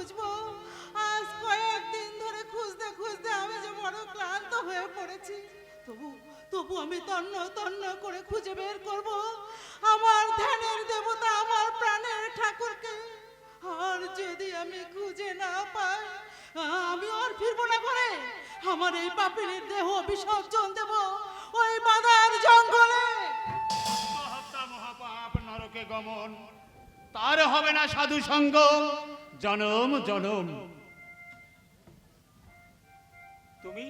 খুঁজবো? আজ কয়েকদিন ধরে খুঁজতে খুঁজতে আমি যে বড় ক্লান্ত হয়ে পড়েছি। তবু তবু আমি তন্ন তন্ন করে খুঁজে বের করব আমার ধ্যানের দেবতা, আমার প্রাণের ঠাকুরকে। আর যদি আমি খুঁজে না পাই, আমি আর ফিরবো না ঘরে। আমার এই পাপিনীর দেহ বিসর্জন দেব ওই বাদার জঙ্গলে। আত্মহত্যা মহাপাপ, নরকে গমন, তার হবে না সাধু সঙ্গ জনম জনম। তুমি,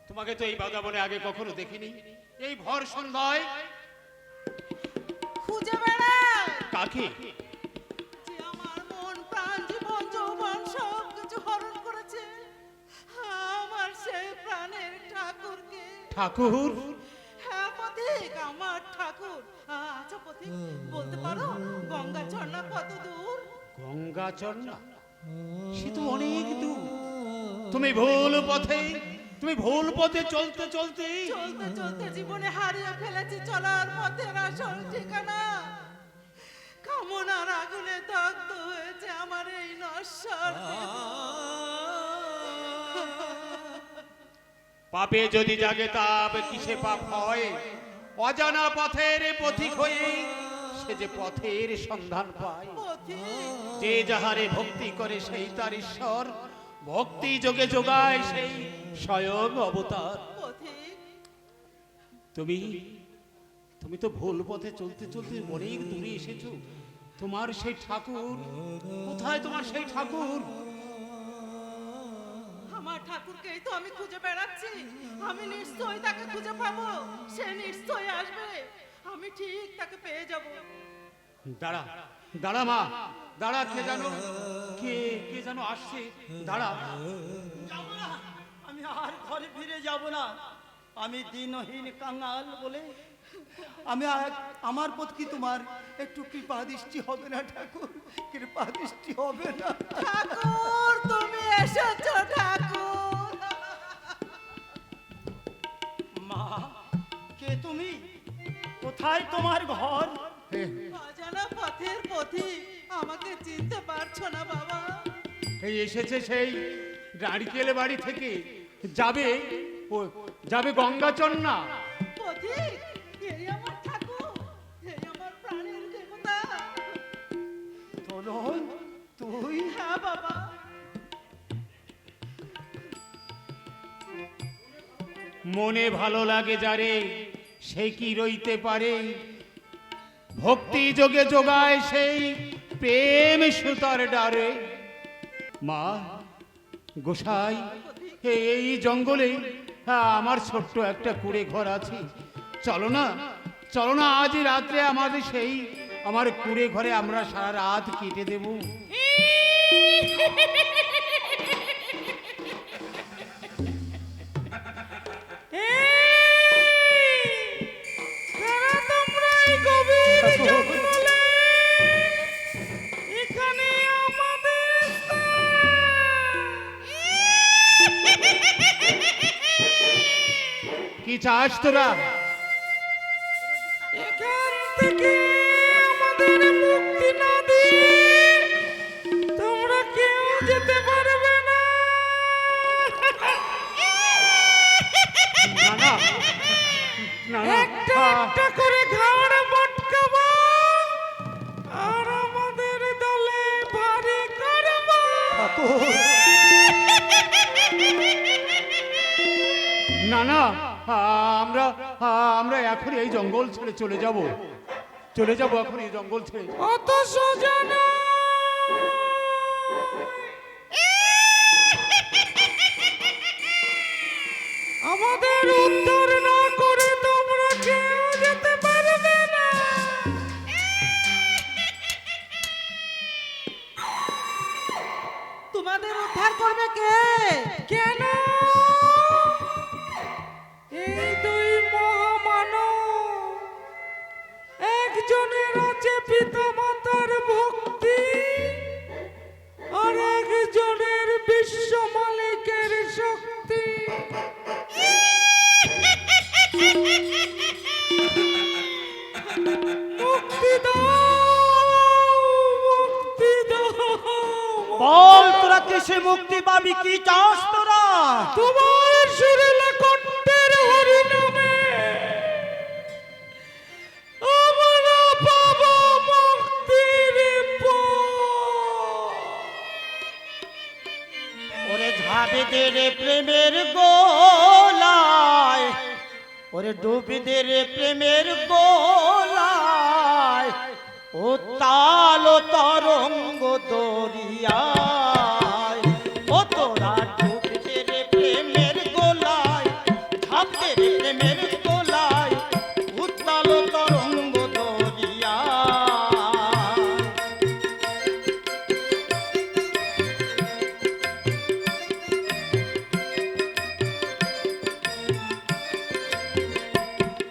তোমাকে তো এই বাদাবনে আগে কখনো দেখিনি। এই ভর সন্ধ্যায় খুঁজে বেড়াই কাকে? যে আমার মন প্রাণ জীবন যৌবন সব কিছু হরণ করেছে, আমার সেই প্রাণের ঠাকুরকে। ঠাকুর? হ্যাঁ পথিক, আমার ঠাকুর। আচ্ছা পথিক, বলতে পারো গঙ্গা ঝর্ণা কত দূর? গঙ্গা চরণা? সে তো অনেক দূর। তুমি ভুল পথে, তুমি ভুল পথে চলতে চলতে চলতে চলতে জীবনে হারিয়ে ফেলেছি চলার পথের আসল ঠিকানা। কামনার আগুনে দগ্ধ হয়েছে আমার এই নশ্বর দেহ। পাপে যদি জাগে তাপ, কিসে পাপ হয়? অজানা পথের পথিক হয়ে সে যে পথের সন্ধান পায়। পথিক, যে যাহারে ভক্তি করে সেই তার ঈশ্বর, ভক্তি যোগে যোগায় সেই স্বয়ং অবতার। পথিক, তুমি, তুমি তো ভুল পথে চলতে চলতে অনেক দূরে এসেছো। তোমার সেই ঠাকুর কোথায়? তোমার সেই ঠাকুর? আমার ঠাকুরকেই তো আমি খুঁজে বেড়াচ্ছি। আমি নিশ্চয়ই তাকে খুঁজে পাবো, সে নিশ্চয়ই আসবে, আমি ঠিক তাকে পেয়ে যাব। দাঁড়া, দাঁড়া মা, দাঁড়া। কে জানো, কে কে জানো আসছে। দাঁড়া। যাবো না, আমি আর ঘরে ফিরে যাব না। আমি দিনহীন কাঙাল বলে আমার প্রতি কি তোমার একটু কৃপা দৃষ্টি হবে না ঠাকুর? কৃপা দৃষ্টি হবে না? ঠাকুর, তুমি এসেছো ঠাকুর। মা, কে তুমি? কোথায় তোমার ঘর? অজানা পথের পথিক, আমাকে চিনতে পারছো না বাবা? এই এসেছে সেই নারিকেল বাড়ি থেকে, যাবে ও যাবে গঙ্গাচন্না। পথিক, এই আমার ঠাকুর, এই আমার প্রাণের দেবতা। তোলন, তুই? হ্যাঁ বাবা। মনে ভালো লাগে যারে, সে কি রইতে পারে? ভক্তি যোগে যোগায় সেই প্রেম সুতার ডারে। মা, গোসাই, এই জঙ্গলে আমার ছোট্ট একটা কুড়ে ঘর আছে। চলো না, চলো না, আজ রাত্রে আমাদের সেই আমার কুড়ে ঘরে আমরা সারা রাত কেটে দেব। কি চাস তোরা? এখান থেকে আমাদের মুক্তি না দিয়ে তোমরা কেউ যেতে পারবে না। না না না না, একটা একটা করে ঘাড় মটকাবো আর আমাদের দলে ভারী করবো। না না, আমরা আমরা এখন এই জঙ্গল ছেড়ে চলে যাব, চলে যাব এখন এই জঙ্গল ছেড়ে। অত সোজা না। আমাদের উদ্ধার না করে তোমরা কেউ যেতে পারবে না। তোমাদের উদ্ধার করবে কে? কেন? এই দুই মহামানব, একজনের আছে পিতামাতার ভক্তি আর একজনের বিশ্ব মালিকের শক্তি। মুক্তি দাও, মুক্তি দাও, বল তোরা কিসে মুক্তি পাবি, কি চাস তোরা? তোমার সুরেলা কণ্ঠের হরি নামে আমরা পাবো মুক্তির পথ। ওরে ঝাবে দে রে প্রেমের গোলায়, ওরে ডুবে দে রে প্রেমের গোলায়, ও তাল তরঙ্গ দরিয়ায়, ও তোরা ডুবে দে রে প্রেমের গোলায়, ঝাঁপ দে রে প্রেমের গোলায়, উত্তাল তরঙ্গ দরিয়ায়।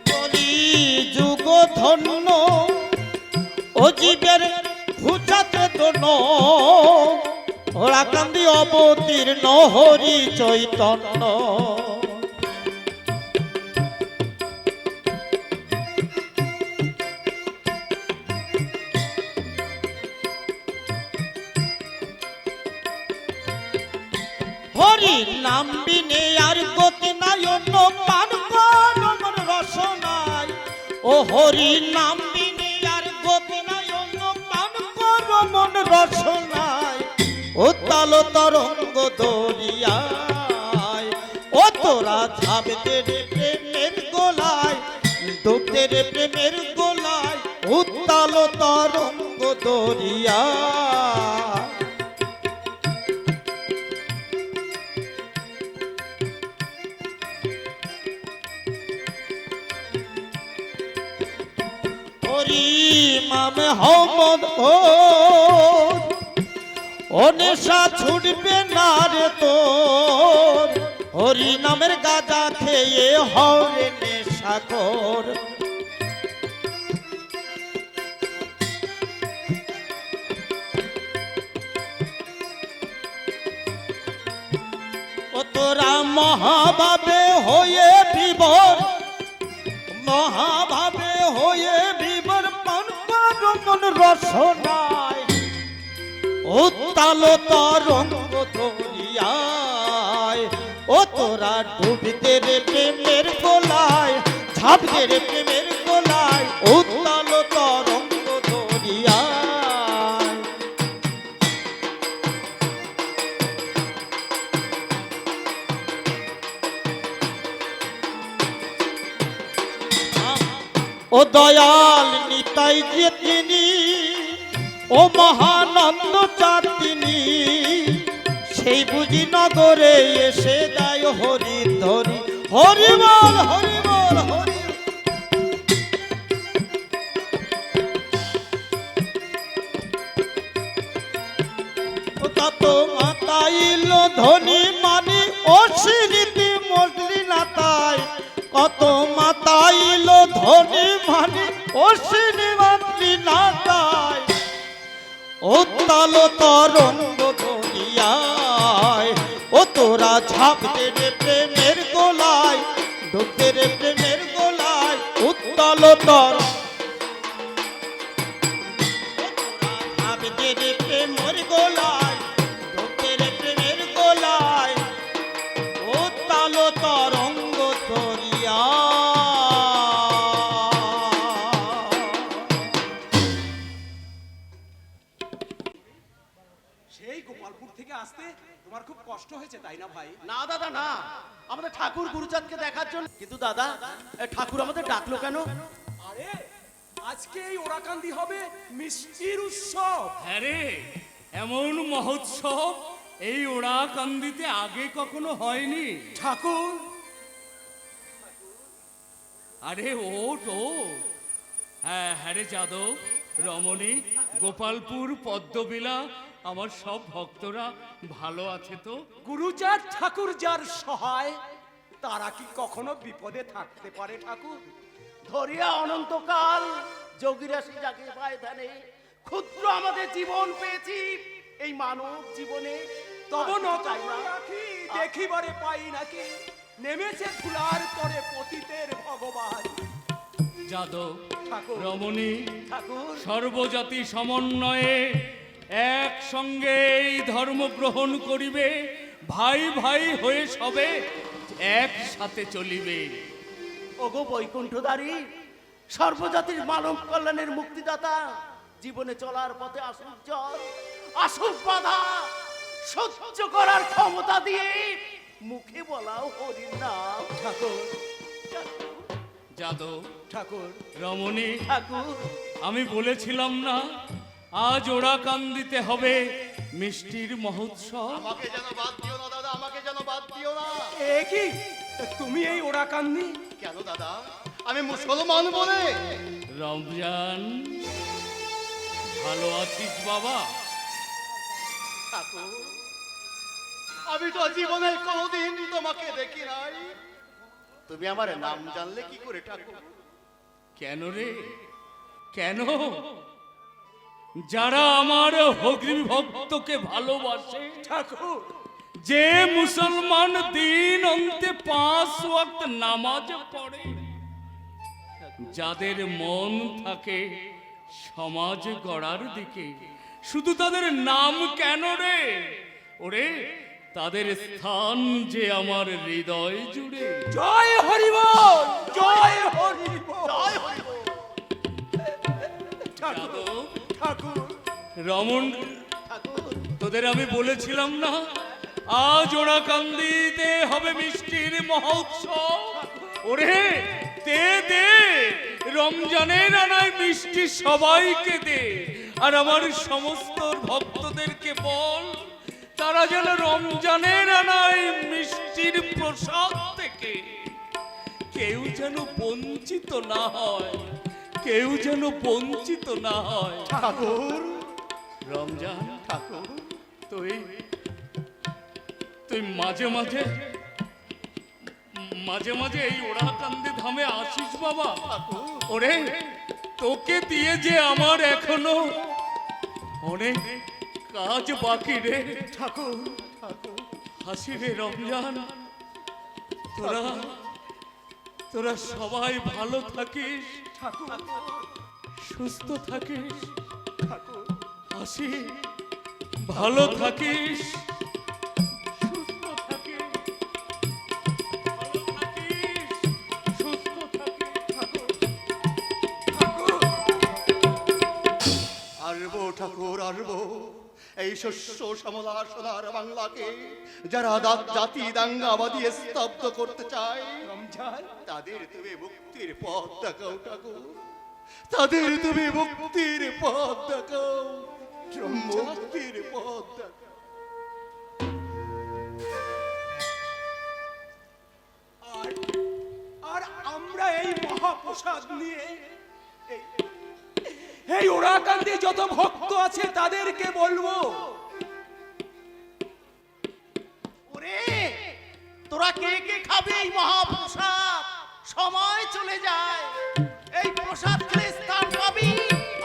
কলি যুগ ধন্য ও জীবের ঘুচাতে দোন, ওরা কান্দি অবতীর্ণ হরি চৈতন্য। হরি নাম বিনে আর গতি নাই, অন্য পান কর মন রসনায়। ও হরি নাম বিনে আর গতি নাই, অন্য পান কর মন রসনায়। ও তাল তরঙ্গ দরিয়ায়, ও তোরা ঝাঁপ দে রে প্রেমের গোলায়, ডুব দে রে প্রেমের গোলায়, উত্তাল তরঙ্গ দরিয়ায়। হরি মামে হমদ ও নেশা ছুটবে না রে তোর, হরি নামের গাঁজা খেয়ে হরে নেশা কর। ও তোরা মহাভাবে হয়ে বিভোর, মহাভাবে হয়ে বিবর পান কর মন রসনায়। উত্তাল তরঙ্গ দরিয়ায়, ও তোরা ডুবতে রে প্রেমের গোলায়, ঝাঁপ দে রে প্রেমের গোলায়, উত্তাল তরঙ্গ দরিয়ায়। ও দয়াল নিতাই যে তিনি, ও মহানন্দ চাঁদ তিনি, সেই বুঝি নগরে এসে দেয় হরি ধরি। হরি বল হরি বল হরি। ও তত মাতাইল ধনী মানি অসিরিতি মজলি নাতায়, কত মাতাইল ধনী মানি অসিনি মাতৃ নাতায়। উত্তাল তরঙ্গ দরিয়ায়, ও তোরা ঝাঁপ দে রে প্রেমের গোলায়, ডুব দে রে প্রেমের গোলায়, উত্তাল তরঙ্গ। ঝাঁপ দে রে প্রেমের গোলায়, ডুব দে রে প্রেমের গোলায়, উত্তাল তরঙ্গ দরিয়ায়। সেই গোপালপুর থেকে আসতে তোমার খুব কষ্ট হয়েছে তাই না ভাই? না দাদা না, আমাদের ঠাকুর গুরুচাঁদকে দেখার জন্য। কিন্তু দাদা ঠাকুর আমাদের ডাকলো কেন? আরে আজকে এই ওরাকান্দি হবে মিষ্টির উৎসব। হ্যাঁ রে, এমন মহোৎসব এই ওড়াকান্দিতে আগে কখনো হয়নি। ঠাকুর আরে ওট ও, হ্যাঁ হ্যাঁ রে যাদব, রমণী, গোপালপুর, পদ্মবিলা, আমার সব ভক্তরা ভালো আছে তো? গুরুচাঁদ ঠাকুর যার সহায়, তারা কি কখনো বিপদে থাকতে পারে ঠাকুর? ধরিয়া অনন্তকাল যোগীরাশি যাকে পায় ধ্যানে, ক্ষুদ্র আমাদের জীবন পেয়েছি এই মানব জীবনে। তব আর কিছু নত চাই না। রাখি দেখিবারে পাই নাকি, নেমেছে ধুলার পরে পতিতের ভগবান। যাদব, ঠাকুর রমণী, ঠাকুর সর্বজাতি সমন্বয়ে একসঙ্গে এই ধর্ম গ্রহণ করিবে, ভাই ভাই হয়ে সবে একসাথে চলিবে। ওগো বৈকুণ্ঠধারী, সর্বজাতির মানব কল্যাণের মুক্তিদাতা, জীবনে চলার পথে আসুক জল, আসুক বাধা, সহ্য করার ক্ষমতা দিয়ে মুখে বলাও হরির নাম। ঠাকুর, যাদব, ঠাকুর, রমণী, ঠাকুর, আমি বলেছিলাম না আজ ওরাকান্দিতে হবে মিষ্টির মহোৎসব? আমাকে যেন বাদ দিও না দাদা, আমাকে যেন বাদ দিও না। এ কি তুমি এই ওরাকান্দি? কেন দাদা, আমি মুসলমান বলে? রমজান, ভালো আছিস বাবা? ঠাকুর, আমি তো জীবনে কোনোদিন তোমাকে দেখি নাই, তুমি আমার নাম জানলে কি করে ঠাকুর? কেন রে, কেন? যারা আমার হগ্রী ভক্তকে ভালোবাসে, ঠাকুর, যে মুসলমান দিন অন্তে 5 ওয়াক্ত নামাজ পড়ে, যাদের মন থাকে সমাজ গড়ার দিকে, শুধু তাদের নাম কেন রে? ওরে, তাদের স্থান যে আমার হৃদয় জুড়ে। জয় হরিবল, জয় হরিবল, জয় হরি বল। ঠাকুর, যাদব, ঠাকুর, রমন, তোদের আমি বলেছিলাম না আজ ওরাকান্দিতে হবে মিষ্টির মহোৎসব? ওরে, দে দে, রমজানের আনায় মিষ্টি সবাইকে দে, আর আমার সমস্ত ভক্তদেরকে বল তারা যেন রমজানের আনায় মিষ্টির প্রসাদ থেকে কেউ যেন বঞ্চিত না হয়, কেউ যেন বঞ্চিত না হয়। ঠাকুর, রমজান, ঠাকুর, তুই তুই মাঝে মাঝে মাঝে মাঝে এই ওরাকান্দি ধামে আসিস বাবা? ওরে, তোকে দিয়ে যে আমার এখনো অনেক কাজ বাকি রে। ঠাকুর, ঠাকুর, হাসি রে রমজান, তোরা তোরা সবাই ভালো থাকিস, সুস্থ থাকিস, হাসি ভালো থাকিস, সুস্থ থাকিস, ভালো থাকিস, সুস্থ থাকিস। আসবো ঠাকুর, আসবো। এই শস্য শ্যামলা সোনার বাংলাকে যারা জাতি দাঙ্গাবাদী স্তব্ধ করতে চায়, রমজান, তাদের তুমি মুক্তির পথ দেখাও ঠাকুর, তাদের তুমি মুক্তির পথ দেখাও, মুক্তির পথ দেখাও। আর আমরা এই মহাপ্রসাদ নিয়ে এই ওরাকান্দি যত ভক্ত আছে তাদেরকে বলবো, ওরে, তোরা কে কে খাবে এই মহাপ্রসাদ? সময় চলে যায়, এই প্রসাদ খেলে স্থান পাবি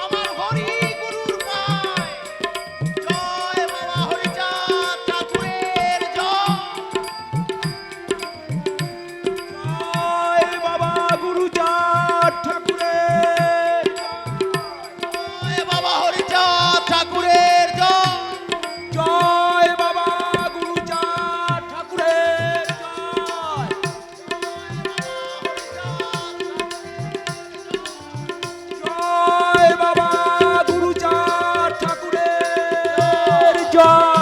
আমার হরি গুরুর পায়। জয় বাবা হরিচাঁদ ঠাকুরের জয়। জয় বাবা গুরুচাঁদ ঠাকুরের, জয় বাবা হরিচাঁদ ঠাকুরের জয়। জয় বাবা গুরুচাঁদ ঠাকুরের জয়, জয় বাবা গুরুচাঁদ ঠাকুরের জয়।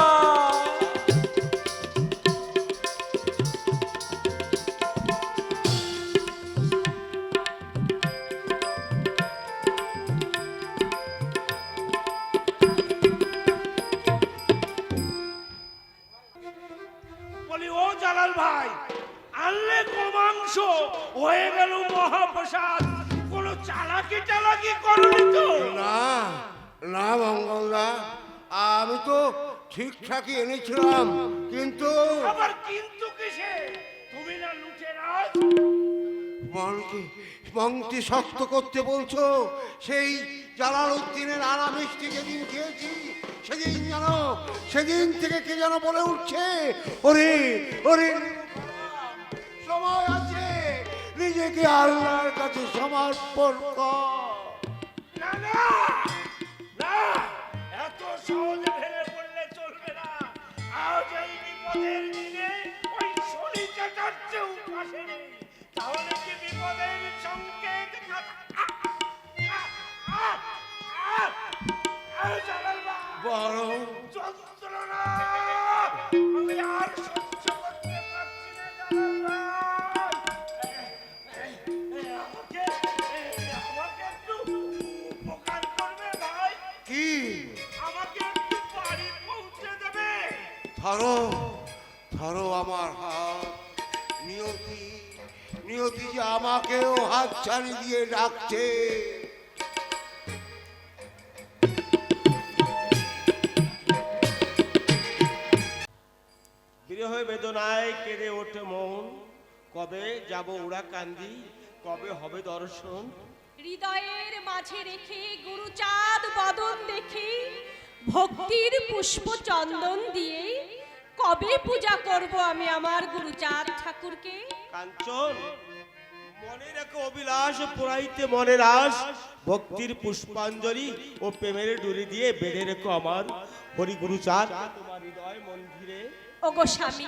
বলি ও জালাল ভাই, আনলে কমাংস হয়ে গেল মহাপ্রসাদ, কোন চালাকি টালাকি করনি তো? না না মঙ্গলদা, আমি তো ঠিকঠাকই এনেছিলাম, কিন্তু আবার কিন্তু কিসে? তুমি না লুটেরাজ? মনটি শক্ত করতে বলছো? সেই জালালউদ্দিনের আনা মিষ্টি যেদিন খেয়েছি সেদিন থেকে কে যেন বলে উঠছে, ওরে ওরে, সময় আছে, নিজেকে আল্লাহর কাছে সমর্পণ কর। না না না, এত সহজে ভেঙে পড়লে চলবে না। আজ এই বিপদের দিনে ওই শনি চাচার্যেও পাশে নেই। তাহলে কি বিপদের সংকেত বড় যন্ত্রণা আমি আর সহ্য করতে পারছি না আমাকে একটু উপকার করবে ভাই। কি আমাকে একটু বাড়ি পৌঁছে দেবে। ধরো ধরো আমার হাত। নিয়তি নিয়তি যে আমাকেও হাত ছাড়ি দিয়ে ডাকছে। বিরহ বেদনায় কেঁদে ওঠে মন, কবে যাব ওরা কান্দি, কবে হবে দর্শন। হৃদয়ের মাঝে রেখে গুরুচাঁদ বদন দেখে ভক্তির পুষ্প চন্দন দিয়ে কবে পূজা করব আমি আমার গুরুচাঁদ ঠাকুরকে। কাঞ্চন মনে রেখো অভিলাষ পুরাইতে মনের আশ, ভক্তির পুষ্পাঞ্জলি ও প্রেমের ডুরি দিয়ে বেঁধে রেখো আমার হরি গুরুচাঁদ তোমার হৃদয় মন্দিরে। ওগো স্বামী,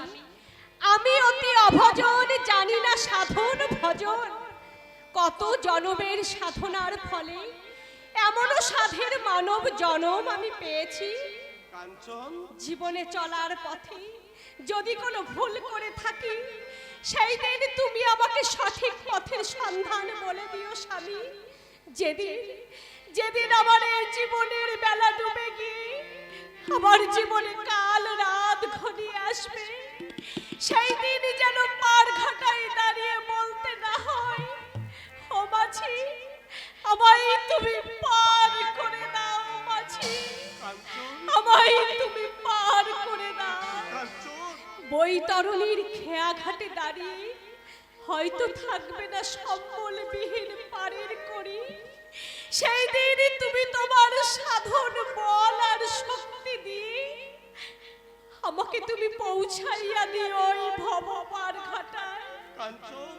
আমি অতি অভজন, জানি না সাধন ভজন। কত জনমের সাধনার ফলে এমনও সাধের মানব জনম আমি পেয়েছি। কাঞ্চন জীবনে চলার পথে যদি কোনো ভুল করে থাকি, সেই দিন তুমি আমাকে সঠিক পথের সন্ধান বলে দিও স্বামী। যেদিন যেদিন আমার এই জীবনের বেলা ডুবে গিয়ে আমার জীবনে কাল রাত ঘনিয়ে আসবে, সেই দিন যেন পার ঘাটায় দাঁড়িয়ে বলতে না হয়, ও মাঝি আমায় তুমি পার করে দাও, মাঝি আমায় তুমি পার করে দাও। বৈতরণীর খেয়া ঘাটে দাঁড়িয়ে হয়তো থাকবে না সম্বলবিহীন পারের করি, সেই দিন তুমি তোমার সাধন বল আর শক্তি দিয়ে আমাকে তুমি পৌঁছাইয়া দিও ওই ভব পার ঘাটায়। কাঞ্চন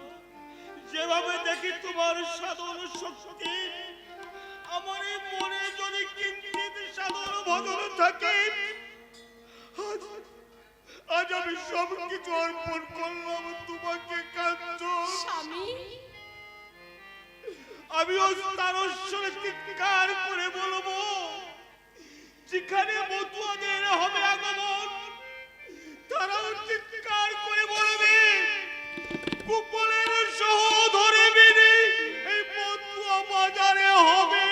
যেভাবে দেখি তোমার সাধন শক্তি, আমার এই মনে যদি কিঞ্চিত সাধন ভজন থাকে, আজ আমি সব কিছু অর্পণ করলাম তোমাকে কাঞ্চন। স্বামী আমি তারস্বরে চিৎকার করে বলবো, যেখানে মতুয়াদের হবে আগমন, তারাও চিৎকার করে বলবে, কুপলের সহ ধরে বেড়ে এই মতুয়া বাজারে হবে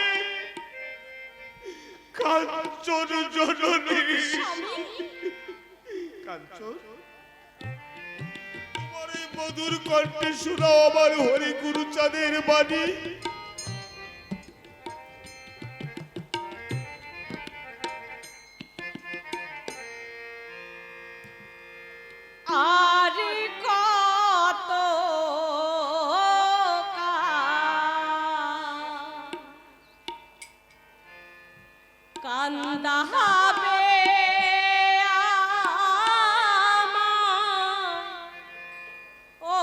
কাঞ্চন জননী। কাঞ্চন তোমার এই মধুর কণ্ঠে শোনাও আমার হরি গুরুচাঁদের বাণী। আর কত কান্দা হবে ও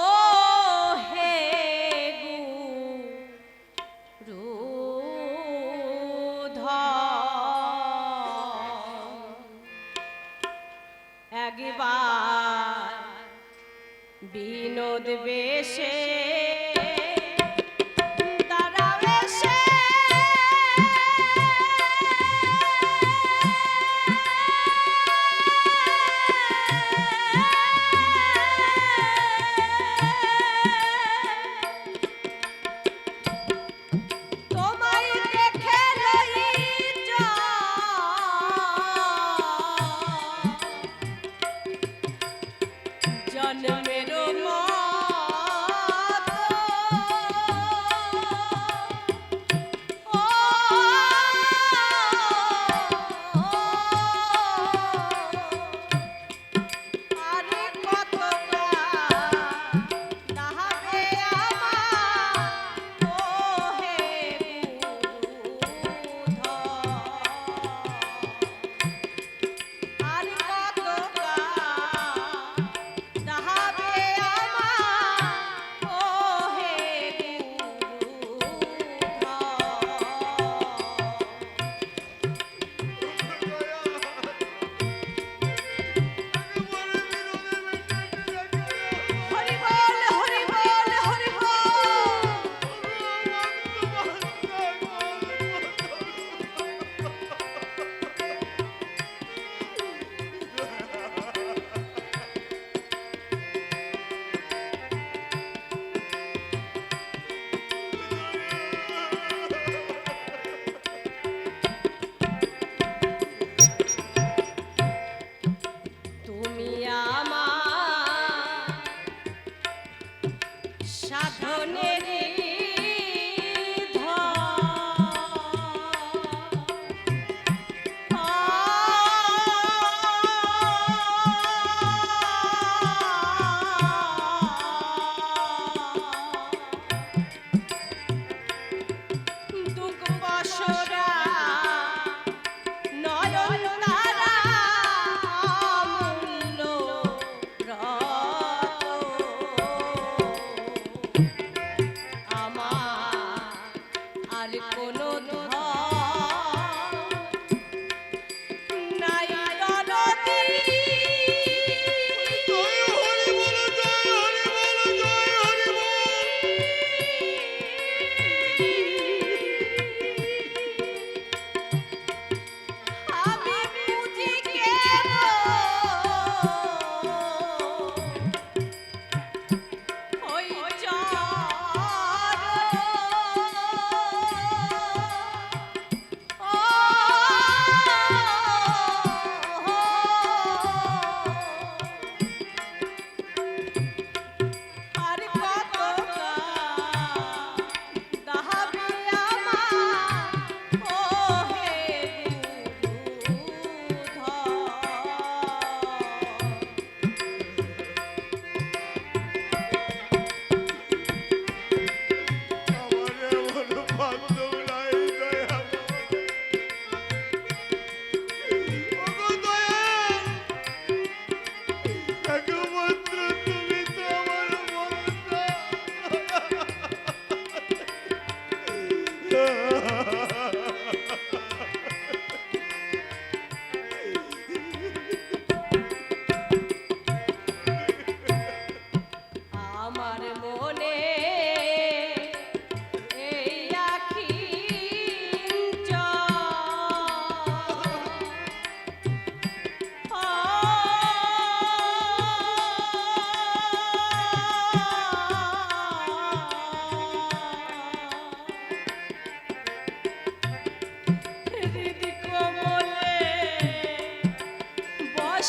হে একবার বিনোদ বেশে জন্মের মতো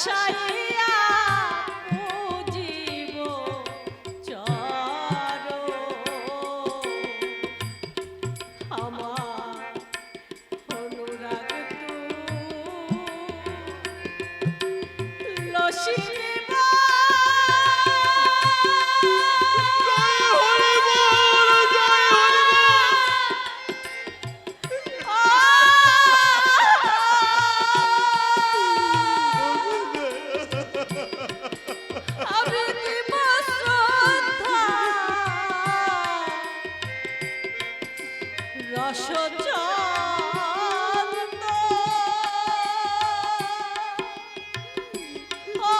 বসাইয়া পুজিব চরণ। আমার অনুরাগ লসিব আমি দিব শ্রদ্ধা রসচন্দ্র। ও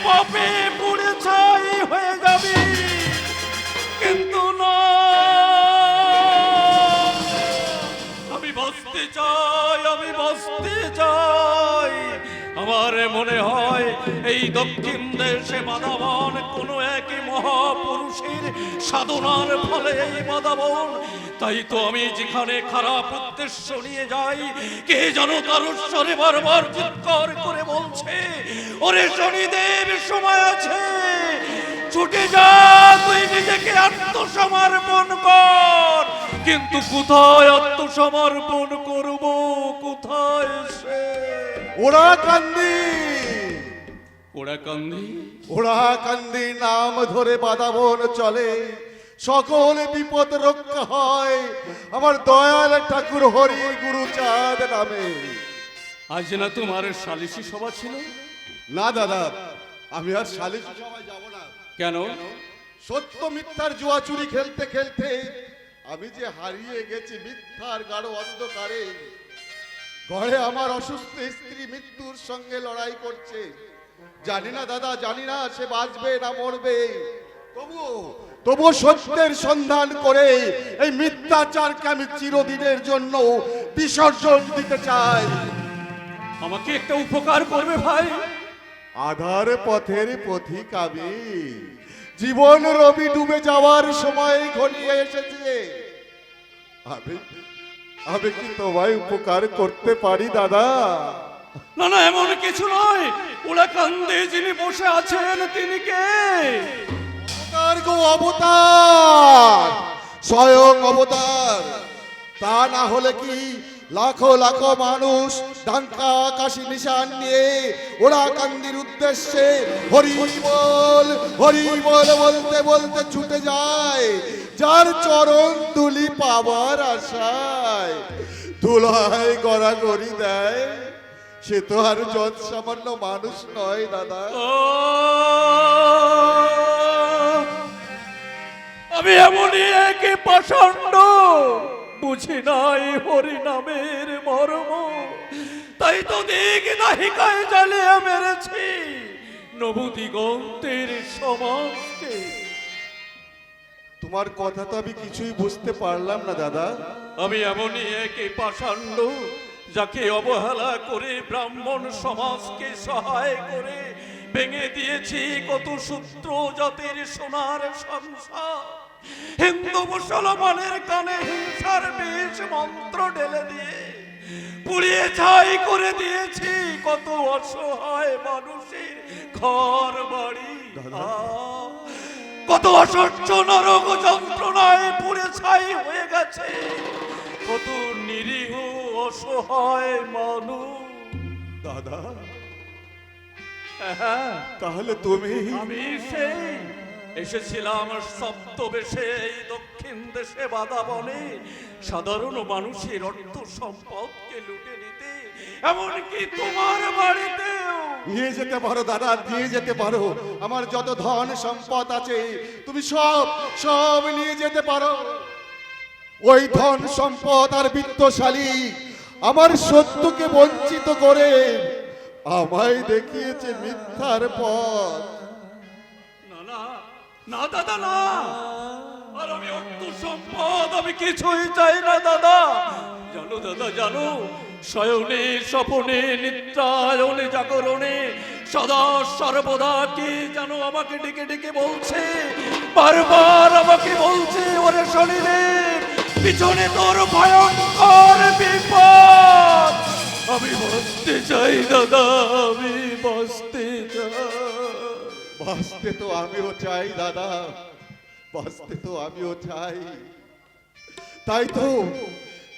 পাপে পুড়ে ছাই হয়ে যাবি, কিন্তু না, আমি বাঁচতে চাই, আমি বাঁচতে চাই। আমার মনে হয় এই দক্ষিণ দেশে বাদাবন কোনো এক মহাপুরুষের সাধনার ফলে এই বাদাবন। তাই তো আমি যেখানে খারাপ উদ্দেশ্য নিয়ে যাই, কে যেন তার স্বরে বারবার চিৎকার করে বলছে, ওরে শনিদেব সময় আছে, ছুটে যা, তুই নিজেকে আত্মসমর্পণ কর। কিন্তু কোথায় আত্মসমর্পণ করব, কোথায় সে? ওরা কান্দি, ওরা কান্দি, ওরা কান্দি নাম ধরে বাদাবন চলে, সকল বিপদ রক্ষা হয় আমার দয়াল ঠাকুর হরি গুরুচাঁদ নামে। আজ না তোমার সালিশি সভা ছিল? না দাদা, আমি আর সালিশি সভায় যাব না। কেন? সত্য মিথ্যার জুয়া চুরি খেলতে খেলতে আমি যে হারিয়ে গেছি মিথ্যার গাঢ় অন্ধকারে। ঘরে আমার অসুস্থ স্ত্রী মৃত্যুর সঙ্গে লড়াই করছে। জানি না দাদা, জানি না সে বাঁচবে না মরবে। তবুও সত্যের সন্ধান করে এই মিথ্যাচারকে আমি চিরদিনের জন্য বিসর্জন দিতে চাই। আমাকে একটা উপকার করবে ভাই? আধার পথের পথিক আমি, জীবন রবি ডুবে যাওয়ার সময় ঘনিয়ে এসেছে। আমি কি তোমায় উপকার করতে পারি দাদা? না না, এমন কিছু নয়। ওরা কান্দে যিনি বসে আছেন তিনি কে? অবতার গো অবতার, স্বয়ং অবতার। তা না হলে কি লাখো লাখো মানুষ ডাঙ্কা কাশি নিশান নিয়ে ওরা কান্দির উদ্দেশ্যে হরি বল বলতে বলতে ছুটে যায় যার চরণ তুলি পাবার আশায়। ধুলায় গড়াগড়ি দেয়, সে তো আর যত সামান্য মানুষ নয় দাদা। আমি এমনই এক পাষণ্ড, বুঝি নাই হরি নামের মর্ম, তাই তো দিক দাহিকায় জ্বালিয়ে মেরেছি নবদিগন্তের সমাজকে। তোমার কথা তো আমি কিছুই বুঝতে পারলাম না দাদা। আমি এমনই এক পাষণ্ড, যাকে অবহেলা করে ব্রাহ্মণ সমাজকে সহায় করে ভেঙে দিয়েছি কত সূত্র জাতির সোনার সংসার। হিন্দু মুসলমানের কানে হিংসার বিষ মন্ত্র ঢেলে দিয়ে পুড়িয়ে ছাই করে দিয়েছি কত অসহায় মানুষের ঘর বাড়ি। কত অসহ্য নরক যন্ত্রণায় পুড়ে ছাই হয়ে গেছে কত নিরীহ অসহায় মানুষ। দাদা, তাহলে তুমি? আমি সেই এসেছিলাম সপ্তবেশে এই দক্ষিণ দেশে বাদাবনে সাধারণ মানুষের অর্থ সম্পদকে লুটে নিতে, এমনকি তোমার বাড়িতেও। নিয়ে যেতে পারো দাদা, নিয়ে যেতে পারো। আমার যত ধন সম্পদ আছে তুমি সব সব নিয়ে যেতে পারো। ওই ধন সম্পদ আর বিত্তশালী আমার সত্যকে বঞ্চিত করে আমায় দেখিয়েছে মিথ্যার পথ। না না না দাদা, না, আর আমি অর্থ সম্পদ আমি কিছুই চাই না দাদা। জানো দাদা, জানো, শয়নে স্বপনে নিদ্রায়নে জাগরণে সদা সর্বদা কি জানো আমাকে ডেকে ডেকে বলছে, বারবার আমাকে বলছে, ওরে শনিদেব, পিছনে তোর ভয়ঙ্কর বিপদ। আমি বাঁচতে চাই দাদা, আমি বাঁচতে চাই। বাঁচতে তো আমিও চাই দাদা, বাঁচতে তো আমিও চাই।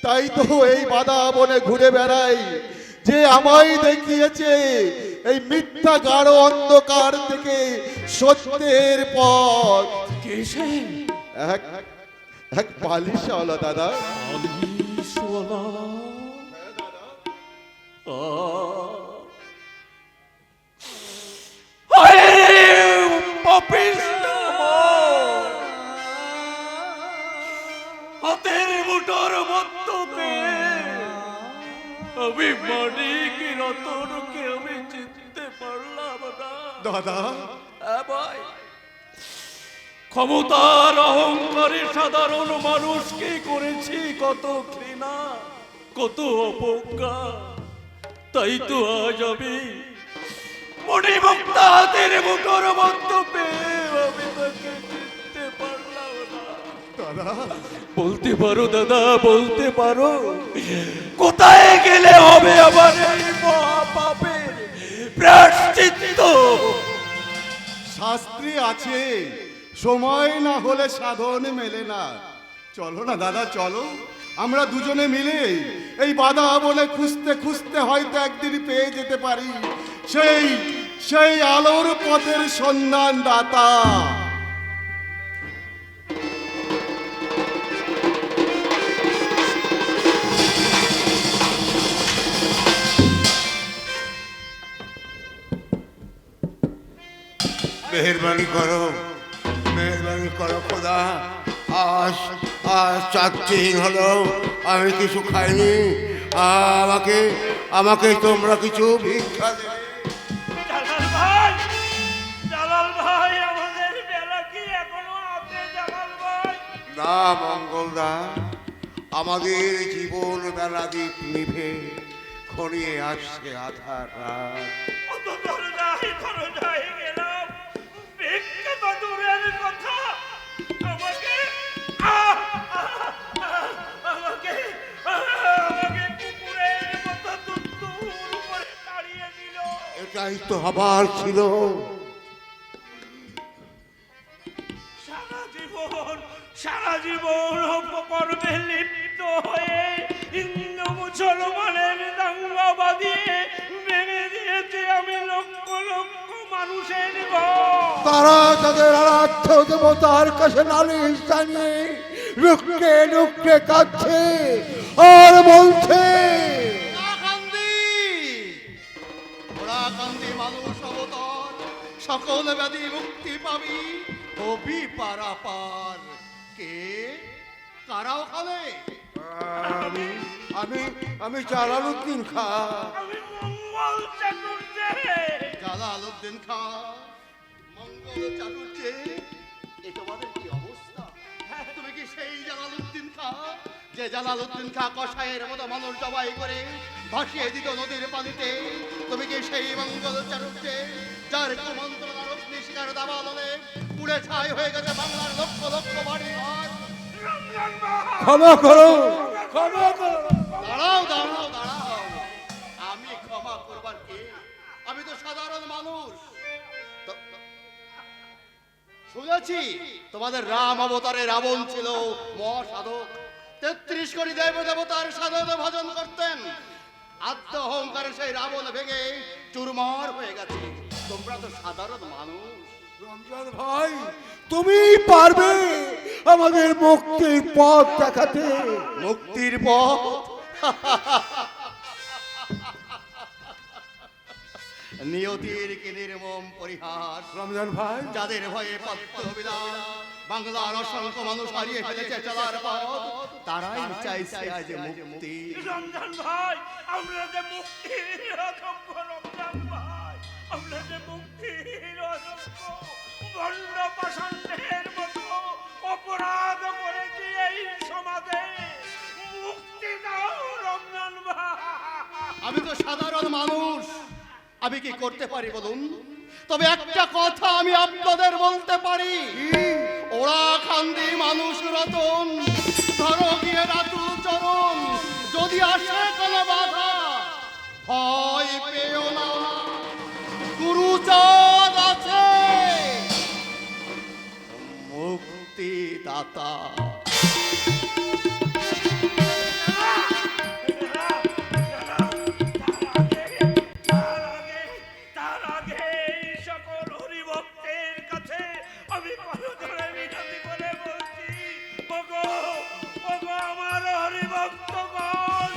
তাই তো এই বাদা বনে ঘুরে বেড়াই, যে আমায় দেখিয়েছে এই মিথ্যা গাঢ় অন্ধকার থেকে সত্যের পথ। কে সে? এক পালিশওয়ালা দাদা। পালিশওয়ালা? হাতের মুঠোর মধ্যে আমি মানিক রতনকে আমি চিনতে পারলাম না। দাদা ভাই, ক্ষমতার অহংকারে সাধারণ মানুষকে করেছি কত ঘৃণা, কত অবজ্ঞা। তাই তো আজ আমি মণিমুক্তা হাতের মুঠোর মধ্য পেয়ে আমি তাকে চিনতে পারলাম না। দাদা বলতে পারো দাদা, বলতে পারো কোথায় গেলে হবে আমার এই মহাপাপের প্রায়শ্চিত্ত? শাস্ত্রী আছে, সময় না হলে সাধন মেলে না। চলো না দাদা, চলো আমরা দুজনে মিলে এই বাধা বনে খুঁজতে খুঁজতে হয়তো একদিন পেয়ে যেতে পারি সেই সেই আলোর পথের সন্ধান দাতা। মেহরবানি করো, মেহরবানি করো খোদা। আজ আজ 4 দিন হলো আমি কিছু খাইনি। আমাকে আমাকে তোমরা কিছু ভিক্ষা দেবে। জালাল ভাই, আমাদের বেলা কি এখনো আছে জালাল ভাই? না মঙ্গলদা, আমাদের জীবন বেলা দ্বীপ নিভে ঘনিয়ে আসছে আধার রাত। কত দরজায় গেলাম, ভিক্ষা তো দূরের কথা, আমাকে আমাকে আমাকে কুকুরের মতো দুধ করে তাড়িয়ে দিল। এটাই তো হবার ছিল। সারা জীবন অপকর্মে লিপ্ত হয়ে হিন্দু মুসলমানের দাঙ্গা বাঁধিয়ে ভেঙে দিয়েছে আমি লক্ষ লক্ষ মানুষের ঘর। তারা তাদের আরাধ্য দেবতার কাছে নালিশ জানিয়ে লুককে লুককে কাঁদছে আর বলছে, ওরা কান্দি মানুষ অবতার, সকল ব্যাধি মুক্তি পাবি, হবি পারাপার। কে কারা ওখানে? আমি আমি আমি জালালউদ্দিন খাঁ। আমি মঙ্গল চাটুর্যে। জালালউদ্দিন খাঁ, মঙ্গল চাটুর্যে, এ তোমাদের কি অবস্থা? তুমি কি সেই জালালউদ্দিন খাঁ যে জালালউদ্দিন খাঁ কসাইয়ের মতো মানুষ জবাই করে ভাসিয়ে দিত নদীর পানিতে? তুমি কি সেই মঙ্গল চাটুর্যে যার কুমন্ত্রণার অগ্নি শিকার দাবানলে পুড়ে ছাই হয়ে গেছে বাংলার লক্ষ লক্ষ বাড়ি ঘর? ক্ষমা করো, ক্ষমা করো। দাঁড়াও দাঁড়াও দাঁড়াও, আমি ক্ষমা করবার কে? আমি তো সাধারণ মানুষ। শুনেছি তোমাদের রাম অবতারে রাবণ ছিল মহাসাধক, 33 কোটি দেব দেবতার সাধন ভজন করতেন। আত্ম অহংকারে সেই রাবণ ভেঙে চুরমার হয়ে গেছে। তোমরা তো সাধারণ মানুষ। রমজান ভাই, তুমি পারবে আমাদের মুক্তির পথ দেখাতে? মুক্তির পথ? নিয়তির কি নির্মম পরিহাস। রমজান ভাই, যাদের ভয়ে পত্র বিধান বাংলার অসংখ্য মানুষ হারিয়ে ফেলেছে চলার পথ, তারাই চাইছে আজ মুক্তি। রমজান ভাই, আমরা যে মুক্তির অযোগ্য, রমজান ভাই, আমরা যে মুক্তির অযোগ্য, ভণ্ড পাষণ্ডের মতো অপরাধ করেছি এই সমাজে। মুক্তি দাও রমজান ভাই। আমি তো সাধারণ মানুষ, আমি কি করতে পারি বলুন? তবে একটা কথা আমি আপনাদের বলতে পারি, ওরা খান্দি মানুষ রতন, ধরো গিয়ে রাতুল চরণ, যদি আসে কোনো বাধা ভয় পেও না, গুরুচাঁদ আছে মুক্তিদাতা। তার আগে এই সকল হরিভক্তের কাছে আমি করজোড়ে মিনতি করে বলছি, ওগো ওগো আমার হরিভক্তগণ,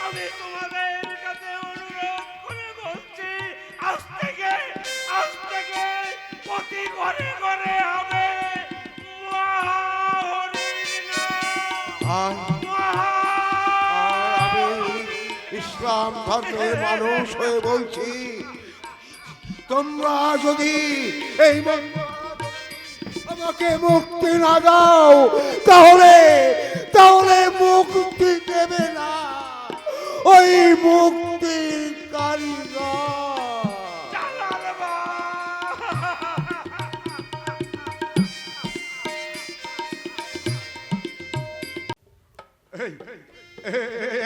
আমি তোমাদের কাছে অনুরোধ করে বলছি, আজ থেকে প্রতি ঘরে ঘরে হবে মহাহরির নাম। আমি ইসলাম ধর্মের মানুষ হয়ে বলছি, তোমরা যদি এই আমাকে মুক্তি না দাও, তাহলে তাহলে মুক্তি দেবে না ওই মুক্তির কারিগর। জালাল বা এই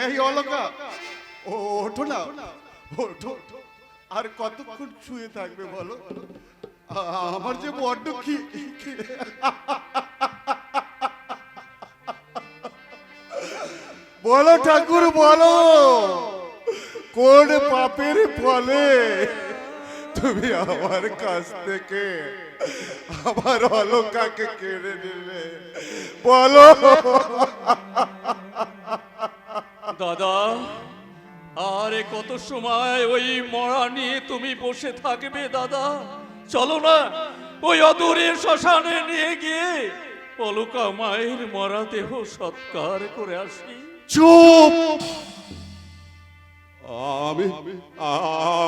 এই অলকা, ওঠো না, ওঠো। আর কতক্ষণ শুয়ে থাকবে বলো? আমার যে বড্ড বলো ঠাকুর, বলো কোন পাপের ফলে তুমি আমার কাছ থেকে আমার অলকাকে কেড়ে নিলে বলো। দাদা, আরে কত সময় ওই মরা নিয়ে তুমি বসে থাকবে দাদা? চলো না ওই অদূরে শ্মশানে নিয়ে গিয়ে অলকা মায়ের মরা দেহ সৎকার করে আসি। চুপ! আমি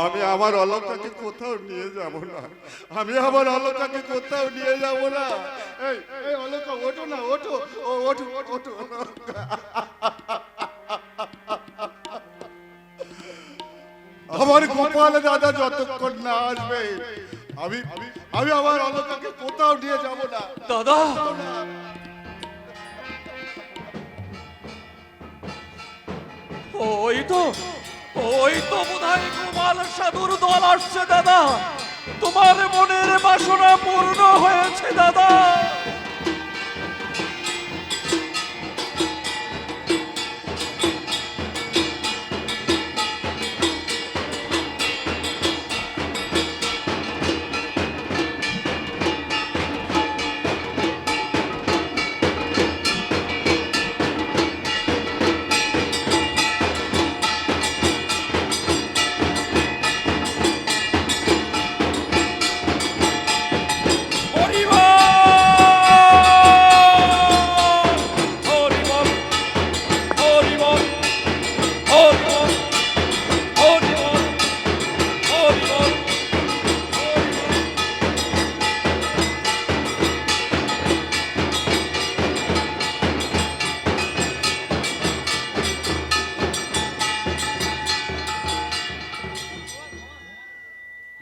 আমি আমার অলকাকে কোথাও নিয়ে যাব না, আমি আমার অলকাকে কোথাও নিয়ে যাব না। এই এই অলকা, ওঠো না, ওঠো, ওঠো, ওঠো। আমার গোপাল দাদা যতক্ষণ না আসবে আমি আমি আমার অলকাকে কোথাও নিয়ে যাব না দাদা। ওই তো বোধহয় গোপাল সাধুর দল আসছে দাদা। তোমার মনের বাসনা পূর্ণ হয়েছে দাদা।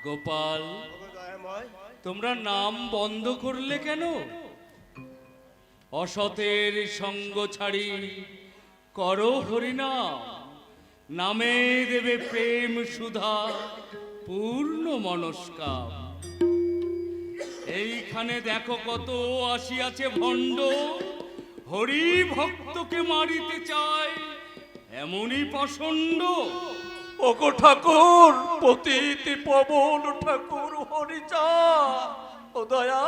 গোপাল, তোমরা নাম বন্ধ করলে কেন? অসতের সঙ্গ ছাড়ি করো হরিনাম, নামে দেবে প্রেম সুধা পূর্ণ মনস্কাম। এইখানে দেখো কত আসিয়াছে ভণ্ড, হরি ভক্তকে মারিতে চায় এমনই প্রচণ্ড। ওগো ঠাকুর, পতিত পবন ঠাকুর হরিচা ও দয়া,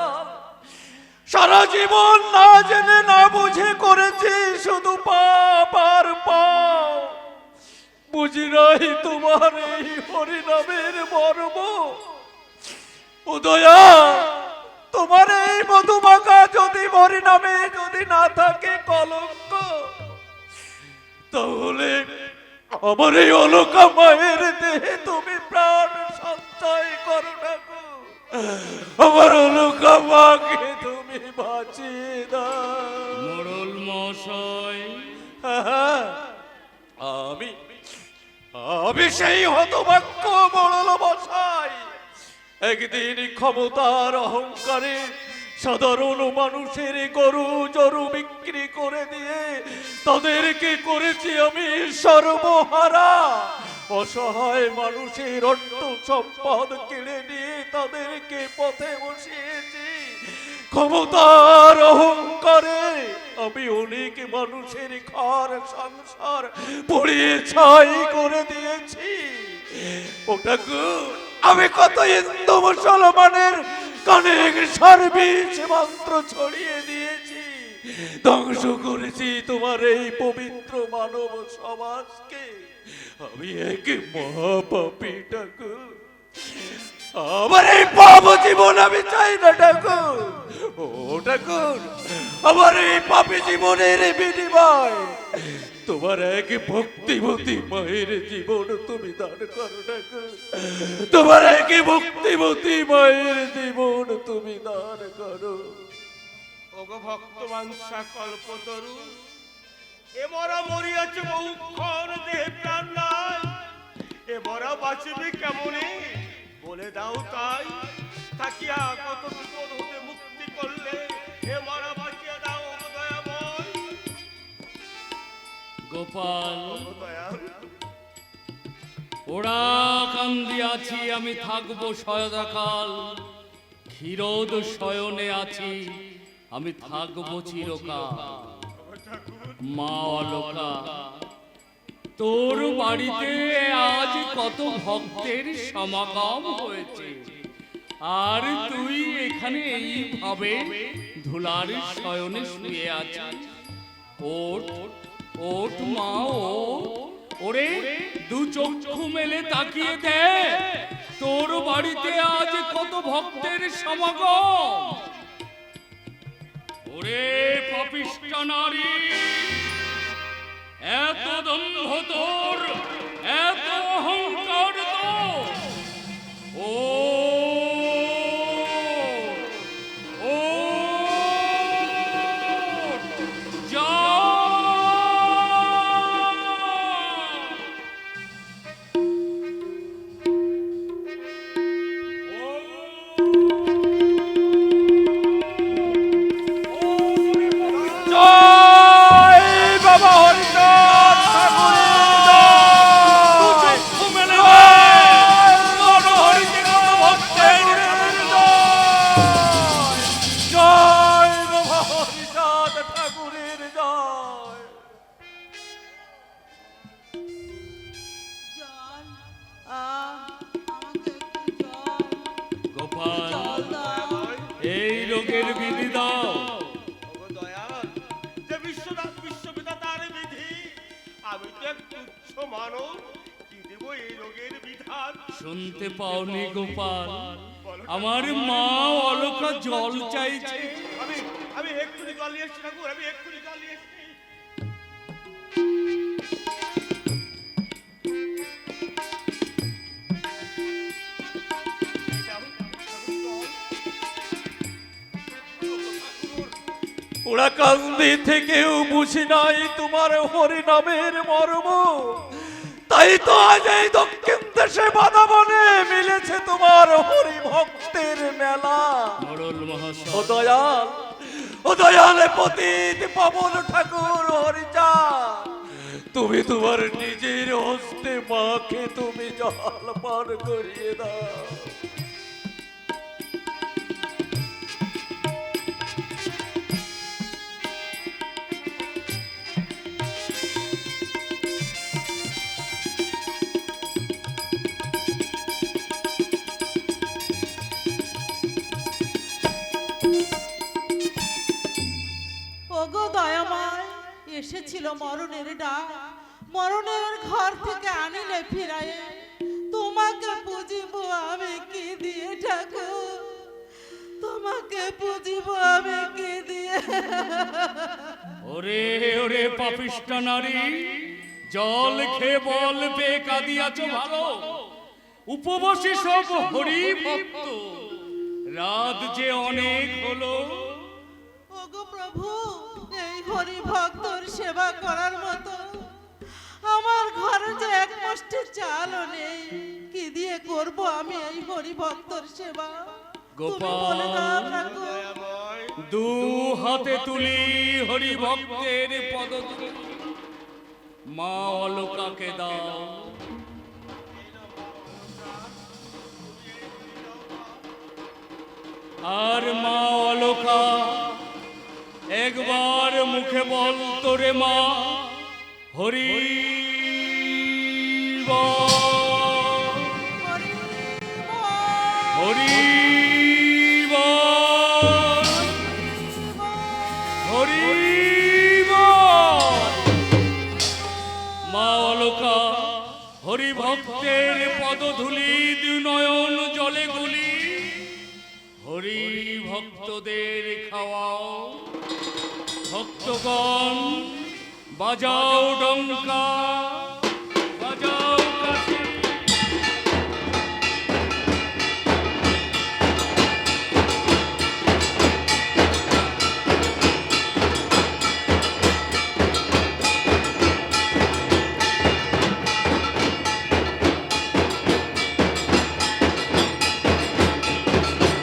সারা জীবন না জেনে না বুঝে করেছি শুধু পাপ আর পাপ। বুঝি নাই তোমার এই হরিনামের মর্ম। ও দয়া, তোমার এই মধুমাখা যদি হরিনামে যদি না থাকে কলঙ্ক, তাহলে আমার এই অলকা মায়ের দেহে তুমি প্রাণ সঞ্চয় করো না গো। আমার অলকা মাকে তুমি বাঁচিয়ে দাও। মোড়ল মশাই, আমি সেই হতভাগ্য মোড়ল মশাই। একদিন ক্ষমতার অহংকারে সাধারণ মানুষের গরু জরু বিক্রি করে দিয়ে তাদেরকে করেছি আমি সর্বহারা। অসহায় মানুষের অর্থ সম্পদ কেড়ে নিয়ে তাদেরকে পথে বসিয়েছি। ক্ষমতার অহংকারে আমি অনেক মানুষের ঘর সংসার পুড়িয়ে ছাই করে দিয়েছি। ওটাকে আমি কত হিন্দু মুসলমানের কানে সার্বিক মন্ত্র ছড়িয়ে দিয়েছি, ধ্বংস করেছি তোমার এই পবিত্র মানব সমাজকে। আমি এক মহাপাপী ঠাকুর, আমার এই পাপ জীবন আমি চাই না ঠাকুর। ও ঠাকুর, আমার এই পাপী জীবনের বিনিময় তোমার এক ভক্তিমতী মায়ের জীবন তুমি দান করো না গো। তোমার এক ভক্তিমতী মায়ের জীবন তুমি দান করো। ওগো ভক্তবাঞ্ছা কল্পতরু, এ মরা মরিয়াছে বহুক্ষণ, দেহে প্রাণ নাই, এ মরা বাঁচবে কেমনে বলে দাও তাই। থাকিয়া কত বিপদ হতে মুক্তি করলে, এ মরা বাঁচিয়ে দাও ওগো দয়াময়। গোপাল, ওগো দয়াল, ওরা কান্দিয়াছি আমি থাকবো সয়দাকাল, ক্ষীরোদ শয়নে আছি আমি থাকবো চিরকাল। মা অলকা, তোর বাড়িতে আজ কত ভক্তের সমাগম হয়েছে, আর তুই এখানে এইভাবে ধুলার শয়নে শুয়ে আছিস। ওঠ ওঠ মা, ওঠ। ওরে দু চক্ষু মেলে তাকিয়ে দে, তোর বাড়িতে আজ কত ভক্তের সমাগম। ওরে পাপিষ্ঠ নারী, এত দম্ভ তোর, এত অহংকার তোর। ও যা, জয় বাবা হরিচাঁদ ঠাকুরের জয়। জয় বাবা হরিচাঁদ ঠাকুরের জয়। জল, আমাকে একটু জল, গোপাল, জল দাও। এই রোগের বিধি দাও। ওগো দয়াল, যে বিশ্বনাথ বিশ্ববিধাতার বিধি, আমি তো এক তুচ্ছ মানব, কি দেব এই রোগের বিধান। শুনতে পাওনি গোপাল, আমার মা অলকা জল চাইছে। আমি আমি এক্ষুনি জল নিয়ে এসছি ঠাকুর, আমি এক্ষুনি জল নিয়ে এসছি। ওরা কান্দি থেকেও বুঝি নাই তোমার হরি নামের মর্ম, তাই তো আজ এই দক্ষিণ দেশে বাদাবনে মিলেছে তোমার হরি ভক্তের মেলা। মোড়ল ও মহাশয়, দয়াল, ও দয়ালে পতিত পাবন ঠাকুর হরিচাঁদ, তুমি তোমার নিজের হস্তে মাকে তুমি জল পান করিয়ে দাও। ওগো দয়াময়, এসেছিল মরণের ডাক, মরণের ঘর থেকে আনিলে ফিরায়ে, তোমাকে পুজিব আমি কি দিয়ে ঠাকুর, তোমাকে পুজিব আমি কি দিয়ে। ওরে ওরে পাপিষ্ঠ নারী, জল খেয়ে বল পেয়ে কাঁদিয়াছ ভালো, উপবাসী সব হরি ভক্ত, রাত যে অনেক হলো। ওগো প্রভু, এই হরি ভক্তর সেবা করার মতো আমার ঘরে যে এক মুষ্টি চালও নেই, কি দিয়ে করব আমি এই হরি ভক্তর সেবা? তুমি বলে দাও ঠাকুর। দু হাতে তুলি হরি ভক্তের পদ মা অলকাকে দাও। আর মা অলকা, একবার মুখে বল তোরে মা হরি বল, হরি বল, হরি বল। মা অলকা, হরি ভক্তের পদধূলি নয়ন জলে গুলি, হরি ভক্তদের খাওয়াও। ভক্তগণ বাজাও ডঙ্কা, বাজাও কাঠি।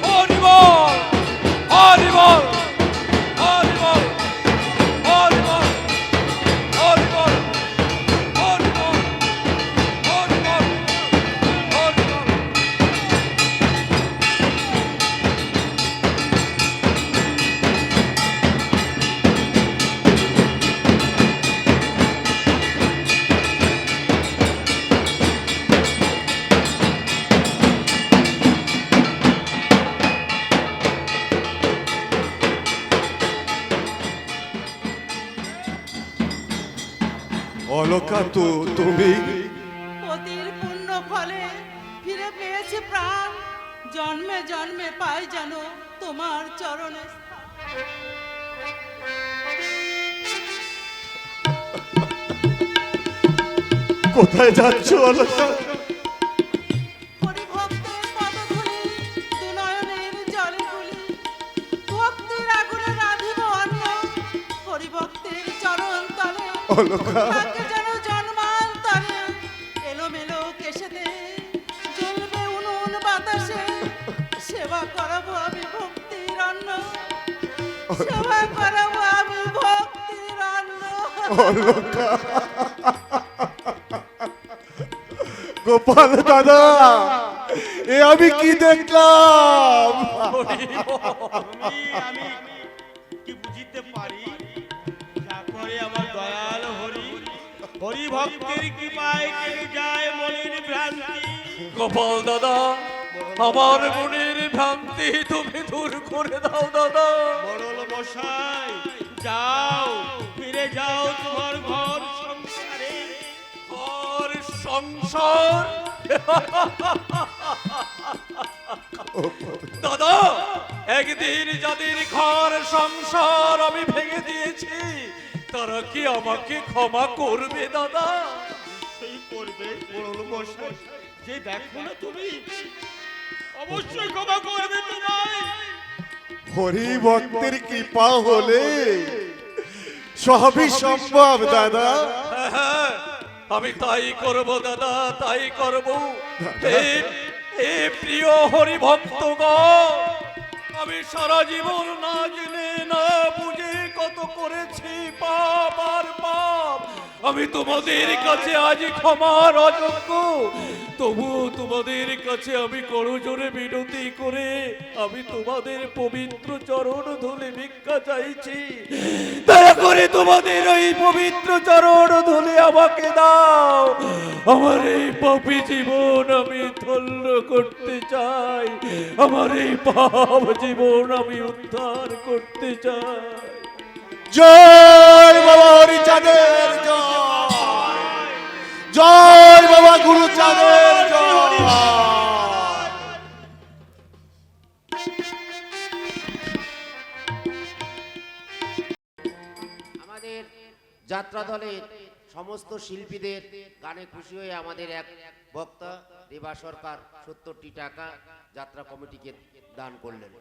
হরি বল, হরি বল, হরি বল, হরি বল, হরি বল, হরি বল, হরি বল, হরি বল। অলকা তো তুমি পতির পুণ্য ফলে ফিরে পেয়েছি প্রাণ, জন্মে জন্মে পাই যেন তোমার চরণে স্থান। কোথায় যাচ্ছ অলকা? হরিভক্তের পদধূলি, দুনয়নের জলে গুলি, ভক্তির আগুনে রাধিব অন্ন, হরিভক্তের চরণ তলে অলকা থাকে যেন জন্মান্তরে। এলোমেলো কেশেতে জ্বলবে উনুন বাতাসে, সেবা করাবো আমি ভক্তির অন্ন, সেবা করাবো আমি ভক্তির অন্ন। অলকা গোপাল দাদা, এ আমি কি দেখলাম? আমি কি বুঝিতে পারি যা করে আমার দয়াল হরি, হরি ভক্তের কৃপায় কেটে যায় মনের ভ্রান্তি। গোপাল দাদা, আমার মনের ভ্রান্তি তুমি দূর করে দাও দাদা। মোড়ল মশাই, যাও ফিরে যাও তোমার ঘর সংসারে। ঘর সংসার দাদা, একদিন যাদের ঘর সংসার আমি ভেঙে দিয়েছি, তারা কি আমাকে ক্ষমা করবে দাদা? সেই করবে মোড়ল মশাই, যে দেখো না তুমি, অবশ্যই ক্ষমা করবে তোমায়। হরি ভক্তের কৃপা হলে সবই সম্ভব দাদা। হ্যাঁ, আমি তাই করব দাদা, তাই করব। এ প্রিয় হরি ভক্তগণ, আমি সারা জীবন না জেনে না বুঝে কত করেছি পাপ আর পাপ। আমি তোমাদের কাছে আজ ক্ষমার অযোগ্য, তবু তোমাদের কাছে আমি করজোরে বিনতি করে আমি তোমাদের পবিত্র চরণ ধুলে ভিক্ষা চাইছি। দয়া করে তোমাদের ওই পবিত্র চরণ ধুলে আমাকে দাও। আমার এই পাপী জীবন আমি ধন্য করতে চাই, আমার এই পাপ জীবন আমি উদ্ধার করতে চাই। জয় বাবা হরিচাঁদের জয়, জয় বাবা গুরুচাঁদের জয়। আমাদের যাত্রা দলের সমস্ত শিল্পীদের গানে খুশি হয়ে আমাদের এক বক্তা রেবা সরকার 70টি টাকা যাত্রা কমিটিকে দান করলেন।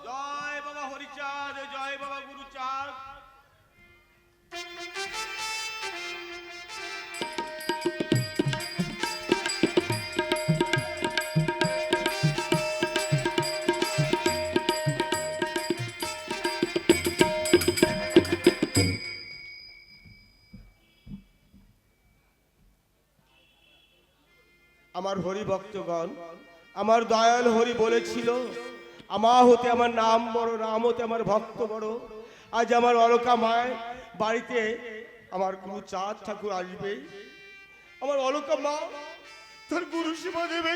জয় বাবা হরিচাঁদ, জয় বাবা গুরুচাঁদ। আমার হরি ভক্তগণ, আমার দয়াল হরি বলেছিল, আমার হতে আমার নাম বড়, নাম হতে আমার ভক্ত বড়। আজ আমার অলকা মায় বাড়িতে আমার গুরুচাঁদ ঠাকুর আসবে, আমার অলকা মা তার গুরু সেবা দেবে।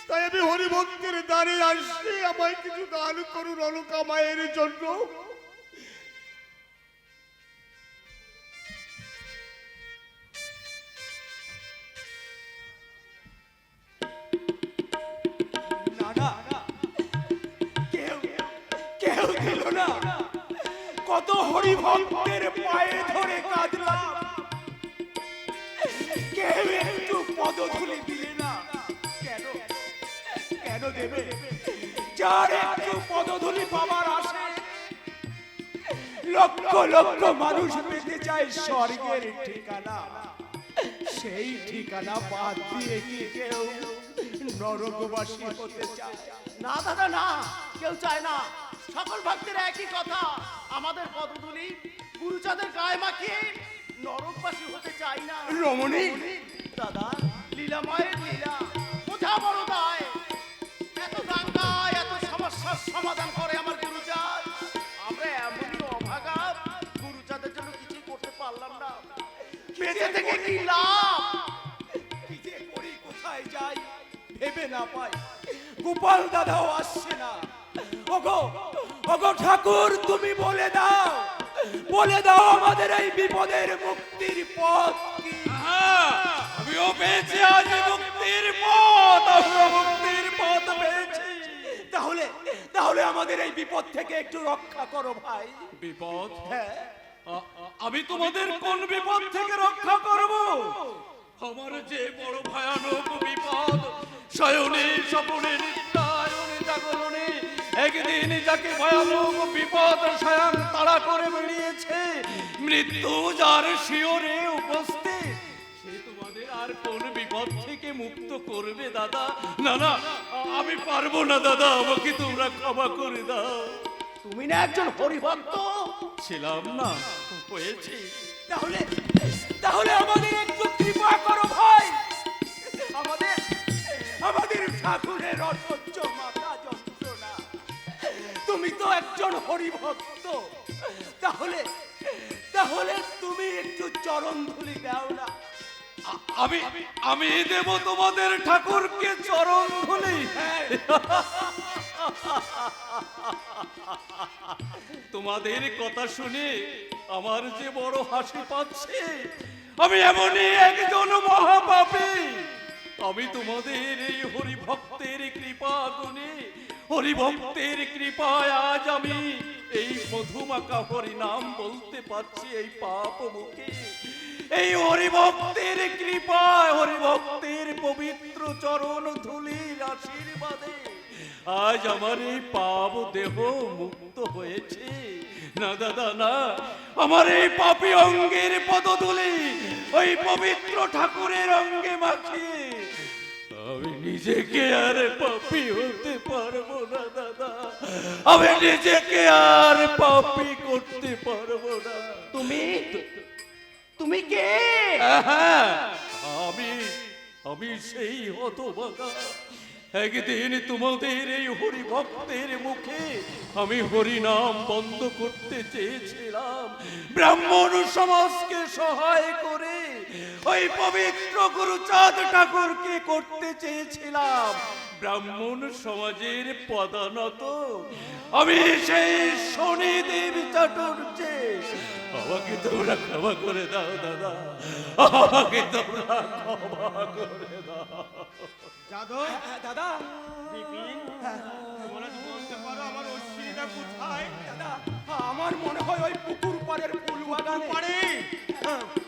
তাই আমি হরি ভক্তের দ্বারে আসছি, আমায় কিছু দান করুন অলকা মায়ের জন্য। কেউ দিল না। কত হরিভক্তের পায়ে ধরে কাঁদলাম, কেউ একটু পদধূলি দিলে না। কেন কেন দেবে? যার একটু পদধূলি পাবার আসে, লক্ষ লক্ষ মানুষ পেতে চায় স্বর্গের ঠিকানা, সেই ঠিকানা বাদ দিয়ে কি কেউ নরকবাসী হতে চায়? না দাদা না, কেউ চায় না। সকল ভক্তের একই কথা, আমাদের পদধূলি গুরুচাঁদের গায়ে মাখিয়ে নরকবাসী হতে চাই না। রমণী, দাদা, লীলাময়ের লীলা বোঝা বড় দায়। এত দাঙ্গা, এত সমস্যার সমাধান করে আমার গুরুচাঁদ। আমরা এমনই অভাগা, গুরুচাঁদের জন্য কিছু করতে পারলাম না। বেঁচে থেকে কি লাভ? কি যে করি, কোথায় যাই ভেবে না পাই। গোপাল দাদাও আসছে না। ওগো ওগো ঠাকুর, তুমি বলে দাও, বলে দাও আমাদের এই বিপদের মুক্তির পথ কি? আমিও পেয়েছি আজ মুক্তির পথ, আমিও মুক্তির পথ পেয়েছি। তাহলে তাহলে আমাদের এই বিপদ থেকে একটু রক্ষা করো ভাই। বিপদ? হ্যাঁ, আমি তোমাদের কোন বিপদ থেকে রক্ষা করব? আমার যে বড় ভয়ানক বিপদ, শয়নে স্বপনে নিদ্রায়নে জাগরণে একদিন যাকে ভয়ানক বিপদ স্বয়ং তাড়া করে বেরিয়েছে, মৃত্যু যার শিওরে উপস্থিত, সে তোমাদের আর কোন বিপদ থেকে মুক্ত করবে দাদা? না না, আমি পারবো না দাদা, আমাকে তোমরা ক্ষমা করে দাও। তুমি না একজন হরিভক্ত? ছিলাম না, হয়েছি। তাহলে তাহলে আমাদের একটু কৃপা করো ভাই। আমাদের আমাদের ঠাকুরের অসহ্য মাথা যন্ত্রণা। তুমি তো একজন হরিভক্ত, তাহলে তাহলে তুমি একটু চরণ ধুলি দাও না। আমি আমি দেব তোমাদের ঠাকুরকে চরণ ধুলি? তোমাদের কথা শুনে আমার যে বড় হাসি পাচ্ছে। আমি এমনই একজন মহাপাপী। আমি তোমাদের এই হরিভক্তের কৃপা গুণে, হরিভক্তের কৃপায় আজ আমি এই মধুমাখা হরি নাম বলতে পারছি এই পাপ মুখে। এই হরিভক্তের কৃপায়, হরিভক্তের পবিত্র চরণ ধুলির আশীর্বাদে আজ আমার এই পাপ দেহ মুক্ত হয়েছে। না দাদা না, আমার এই পাপী অঙ্গের পদধূলি ওই পবিত্র ঠাকুরের অঙ্গে মাখিয়ে আমি নিজেকে আর পাপী হতে পারবো না দাদা, আমি নিজেকে আর পাপী করতে পারবো না। তুমি তুমি কে? আমি আমি সেই হতভাগা। একদিন তোমাদের এই হরিভক্তের মুখে আমি হরিনাম বন্ধ করতে চেয়েছিলাম, ব্রাহ্মণ সমাজকে সহায় করে ওই পবিত্র গুরুচাঁদ ঠাকুরকে করতে চেয়েছিলাম ব্রাহ্মণ সমাজের পদানত। আমি সেই শনিদেব চাটুর্যে, আমাকে তোমরা ক্ষমা করে দাও দাদা, আমাকে তোমরা ক্ষমা করে দাও। যাদব, দাদা, বিপিন, তোমরা কি বলতে পারো আমার অশ্বিনীটা কোথায়? দাদা, আমার মনে হয় ওই পুকুর পাড়ের ফুল বাগানে। পারে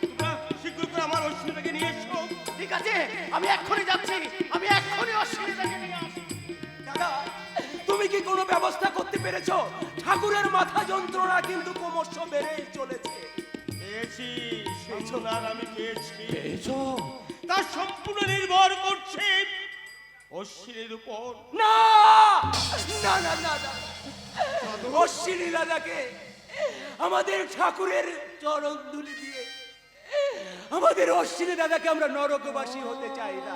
তোমরা শীঘ্র করে আমার অশ্বিনীটাকে নিয়ে এসো। ঠিক আছে, আমি এক্ষুনি যাচ্ছি, আমি এক্ষুনি অশ্বিনীটাকে নিয়ে আসছি। দাদা, তুমি কি কোনো ব্যবস্থা করতে পেরেছো? ঠাকুরের মাথা যন্ত্রণা কিন্তু ক্রমশ বেড়েই চলেছে। পেয়েছি, সেই সোনার আমি পেয়েছি। পেয়েছো? তার সম্পূর্ণ নির্ভর করছে অশ্বিনীর উপর। না না না না না, অশ্বিনী দাদাকে আমাদের ঠাকুরের চরণ ধুলি দিয়ে আমাদের অশ্বিনী দাদাকে আমরা নরকবাসী হতে চাই না,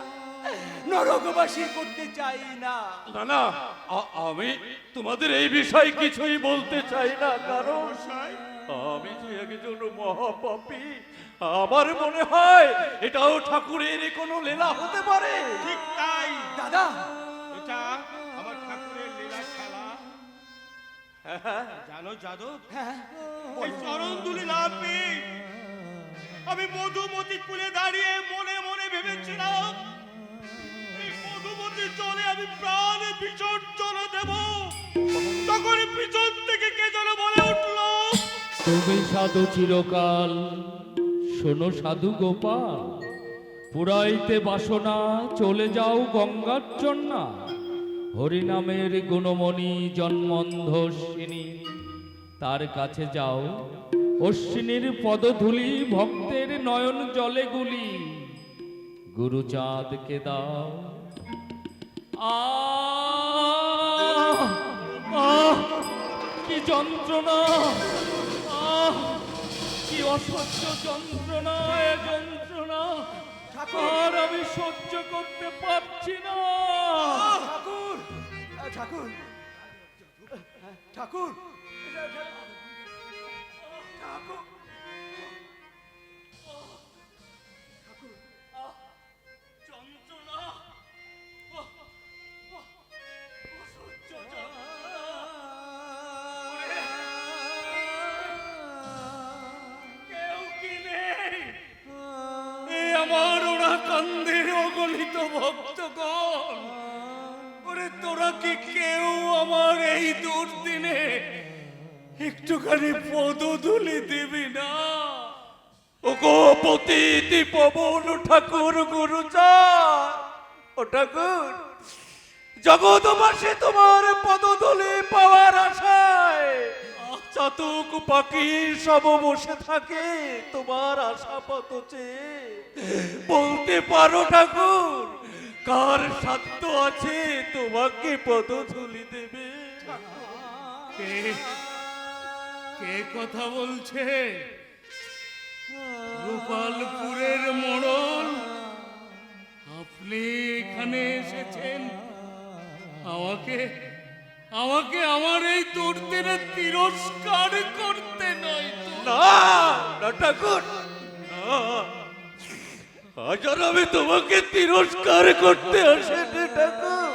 নরকবাসী করতে চাই না। না না, আমি তোমাদের এই বিষয়ে কিছুই বলতে চাই না, কারণ আমি যে একজন মহাপাপী। আমার মনে হয় এটাও ঠাকুরের কোনো লীলা হতে পারে। ঠিক তাই দাদা, এটা আমার ঠাকুরের লীলা খেলা। জানো যাদব, ওই চরণ দুলি না পেয়ে আমি মধুমতি কুলে দাঁড়িয়ে মনে মনে ভেবেছিলাম এই মধুমতি জলে আমি প্রাণ বিসর্জন দেব। তখন পিছন থেকে কে যেন বলে উঠল, তুমি সাধু চিরকাল, শোনো সাধু গোপাল, পুরাইতে বাসনা চলে যাও গঙ্গার চন্না। হরিনামের গুণমণি জন্মন্ধর্ষিনী, তার কাছে যাও, অশ্বিনীর পদধূলি ভক্তের নয়ন জলে গুলি, গুরুচাঁদকে দাও। আহ আহ কি যন্ত্রণা, আহ কি অসহ্য যন্ত্রণা, এ যন্ত্রণা আর আমি সহ্য করতে পারছি না। ঠাকুর ঠাকুর ঠাকুর ঠাকুর যন্ত্রণা, অসহ্য কেউ কি নেই? এ আমার ওরা কান্দের অগলিত ভক্তগণ, ওরে তোরা কি কেউ আমার এই দুর্দিনে একটুখানি পদধূলি দিবি না? ওগো পতিতি পবন ঠাকুর গুরুচাঁদ, ও ঠাকুর, জগৎবাসী তোমার পদধূলি পাওয়ার আশায় চাতক পাখি সব বসে থাকে তোমার আশা পথ চেয়ে। বলতে পারো ঠাকুর, কার সাধ্য আছে তোমাকে পদধূলি দেবে? কে কে কথা বলছে? গোপালপুরের মোড়ল, আপনি এখানে এসেছেন আমাকে আমাকে আমার এই দুর্দিনে তিরস্কার করতে নয় তো? না না ঠাকুর, না, আজ আর আমি তোমাকে তিরস্কার করতে আসেনি ঠাকুর।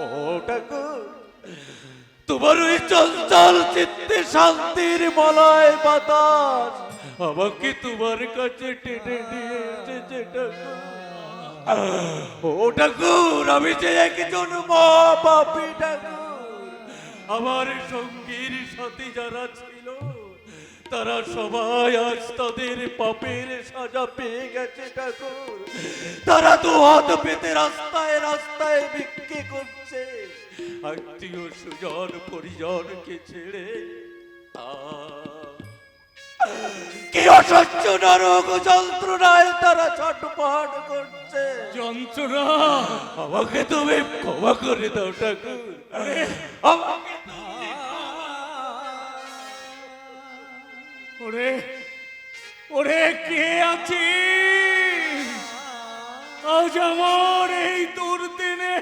ও ঠাকুর, তোমার ওই চঞ্চল চিত্তে শান্তির মলয় বাতাস আমাকে তোমার কাছে টেনে নিয়ে এসেছে ঠাকুর। ও ঠাকুর, আমি যে একজন মহাপাপী ঠাকুর, আমার সঙ্গীর সাথে যারা ছিল তারা সবাই আজ তাদের পাপের সাজা পেয়ে গেছে ঠাকুর। তারা দু হাত পেতে রাস্তায় রাস্তায় ভিক্ষে করছে, আত্মীয় সুজন পরিজনকে ছেড়ে। কি অসহ্য নরক যন্ত্রণায় তারা ছটফট করছে। যন্ত্রণা, আমাকে তুমি ক্ষমা করে দাও ঠাকুর, আমাকে ওরে ওরে কে আছিস আজ আমার এই দুর্দিনে?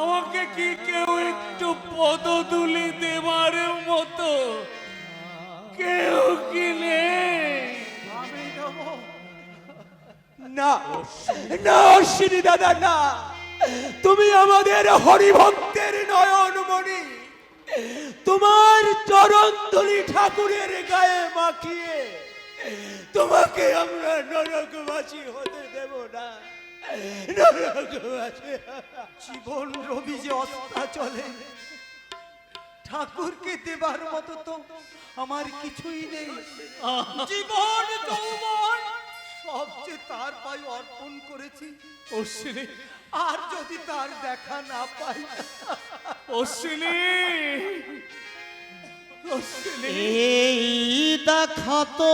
আমাকে কি কেউ একটু পদধূলি দেবার মতো কেউ কি নেই? না না অশ্বিনী দাদা, না, তুমি আমাদের হরিভক্তের নয়নমণি। তোমার চরণ ধুলি ঠাকুরের গায়ে মাখিয়ে তোমাকে আমরা নরকবাসী হতে দেব না। নরকবাসী জীবন রবি যে অস্তা চলে, ঠাকুরকে দেবার মতো তো আমার কিছুই নেই। জীবন যৌবন সব যে তার পায়ে অর্পণ করেছি। অশ্বিনী, আর যদি তার দেখা না পাই, অশ্বিনী, অশ্বিনী, এই দেখাতো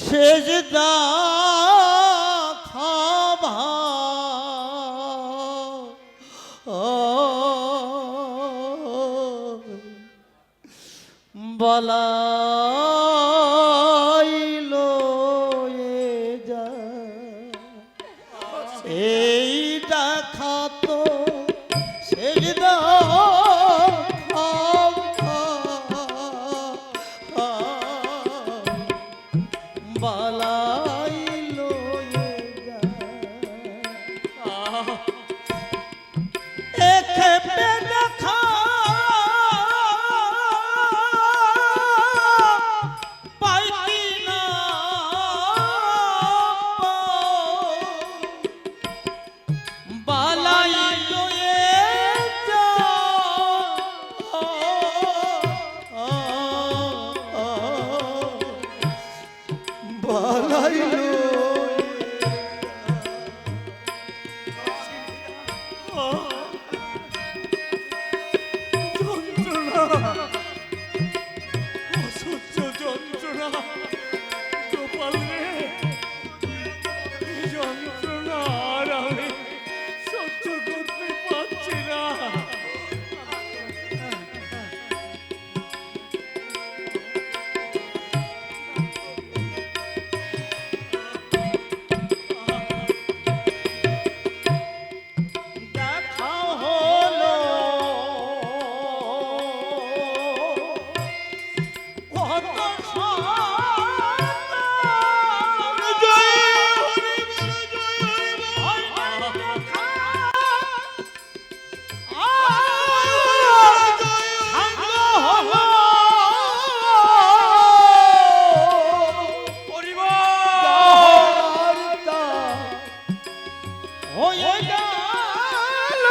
শেষ দেখাবা বলাইলো এ যা, এই দেখাতো শেষ দেখাবা বলাইলো এ যা। এক্ষেপে দেখা পাই কিনা, যন্ত্রণা, অসহ্য যন্ত্রণা। গোপাল রে, এই যন্ত্রণা আর আমি সহ্য করতে পারছি না। দেখা হলো কত হয়ে গেল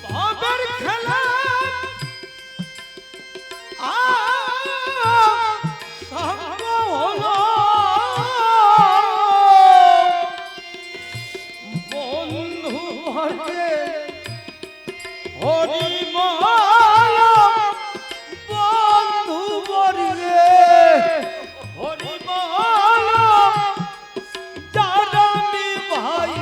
বাবার খেলা সঙ্গ হলো বন্ধু ভরে হরিমল বন্ধু বর্গে হরিমল জানি ভাই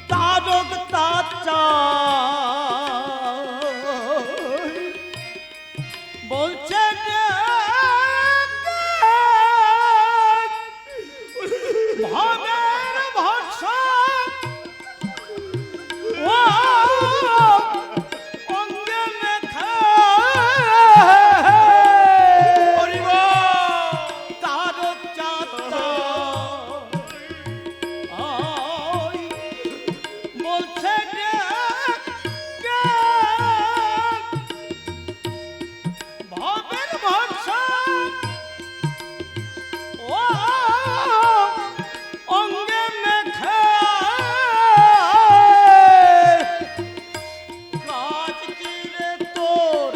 তারক তাচা বলছে ভবের ভরসা ও অঙ্গে মেখে তারক চাচা বলছে ভবের ভরসা ও অঙ্গে মেখে কাজ কি রে তোর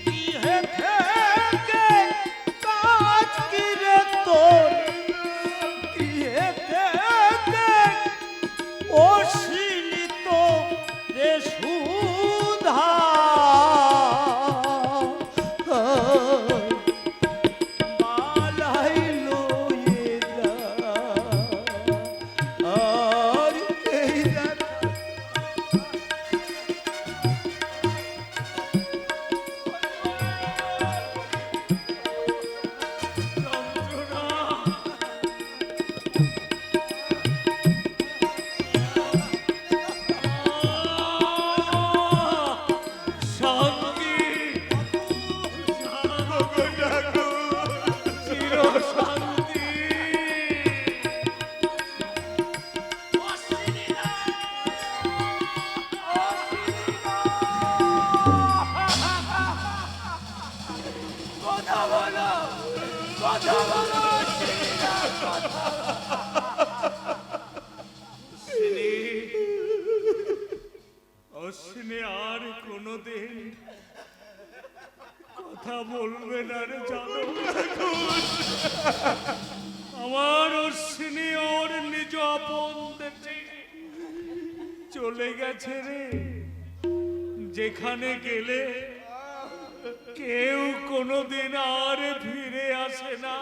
গৃহে থেকে কাজ কি রে তোর গৃহে থেকে ও শিলিত রে সুধা বালাইলো এরা আর এই শান্তি, চির শান্তি। কথা বলো, কথা বলো, অশ্বিনী আর কোনোদিন কথা বলবে না রে, জানো? আমার অশ্বিনী ওর নিজ আপন দেশে চলে গেছে রে। যেখানে গেলে কেউ কোনোদিন আর ফিরে আসে না।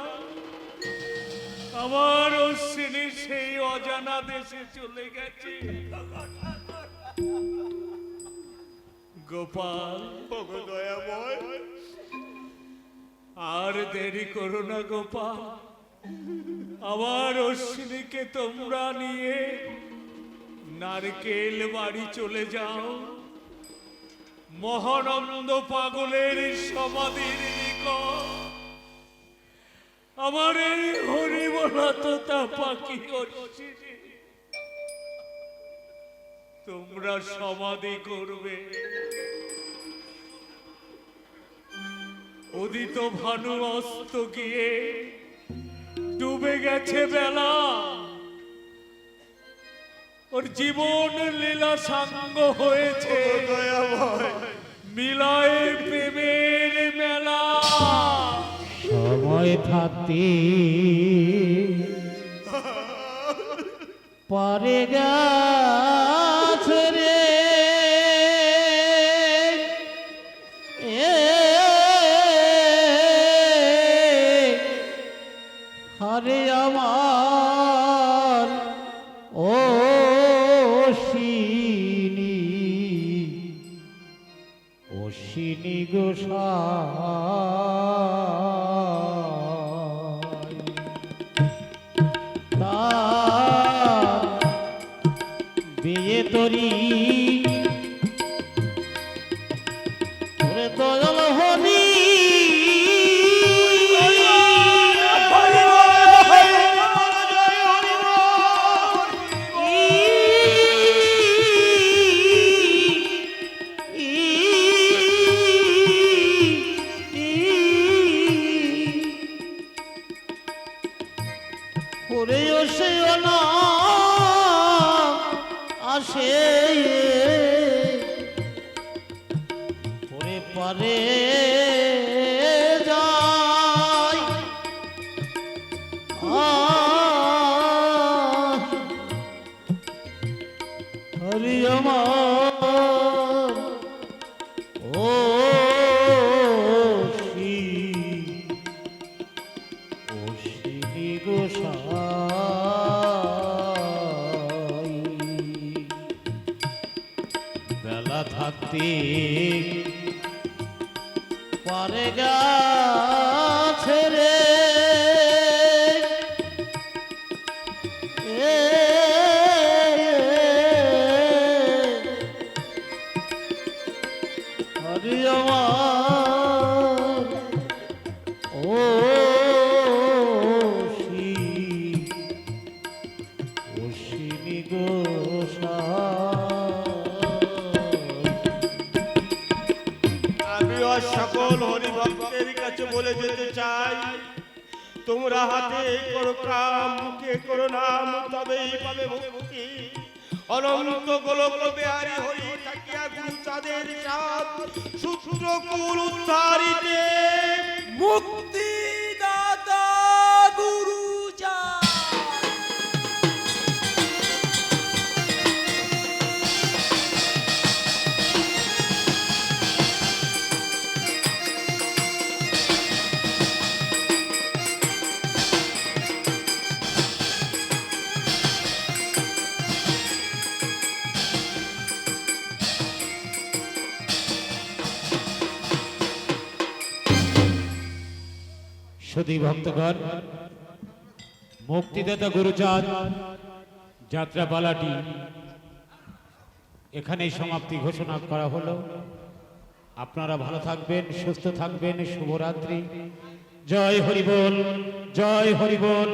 আমার অশ্বিনী সেই অজানা দেশে চলে গেছে। গোপাল, আর দেরি করো না গোপাল, আমার অশ্বিনীকে তোমরা নিয়ে নারকেল বাড়ি চলে যাও। মহানন্দ পাগলের সমাধির নিকট আমার এই হরিবলা তোতা পাখি অর্চিনী তোমরা সমাধি করবে। উদিত ভানু অস্ত গিয়ে ডুবে গেছে বেলা, ওর জীবন লীলা সাঙ্গ হয়েছে মিলায় প্রেমের মেলা। সময় থাকতে পারে গেছে রে হরে আমার ও অশ্বিনী গোসাই তার বিয়ে তরি ওরে দয়াল হরি আসে ওরে পারে যায় হরি আমার ও অশ্বিনী গোসাই বেলা থাকতে পারে গাছে রে হরি আমার ও অশ্বিনী আমিও সকল হরিভক্তের কাছে বলে যেতে চাই, তোমরা হাতে করো কাম, মুখে করো নাম, তবেই পাবে মুক্তি। অনন্ত গোলক বিহারী হরি থাকিয়া গুরু চাঁদের চাঁদ সূত্র কুল উদ্ধারিতে মুক্তি দাতা গুরু চাঁদ। সুধী ভক্তগণ, মুক্তিদাতা গুরুচাঁদ যাত্রাপালাটি এখানেই সমাপ্তি ঘোষণা করা হলো। আপনারা ভালো থাকবেন, সুস্থ থাকবেন। শুভরাত্রি। জয় হরি বল, জয় হরি বল।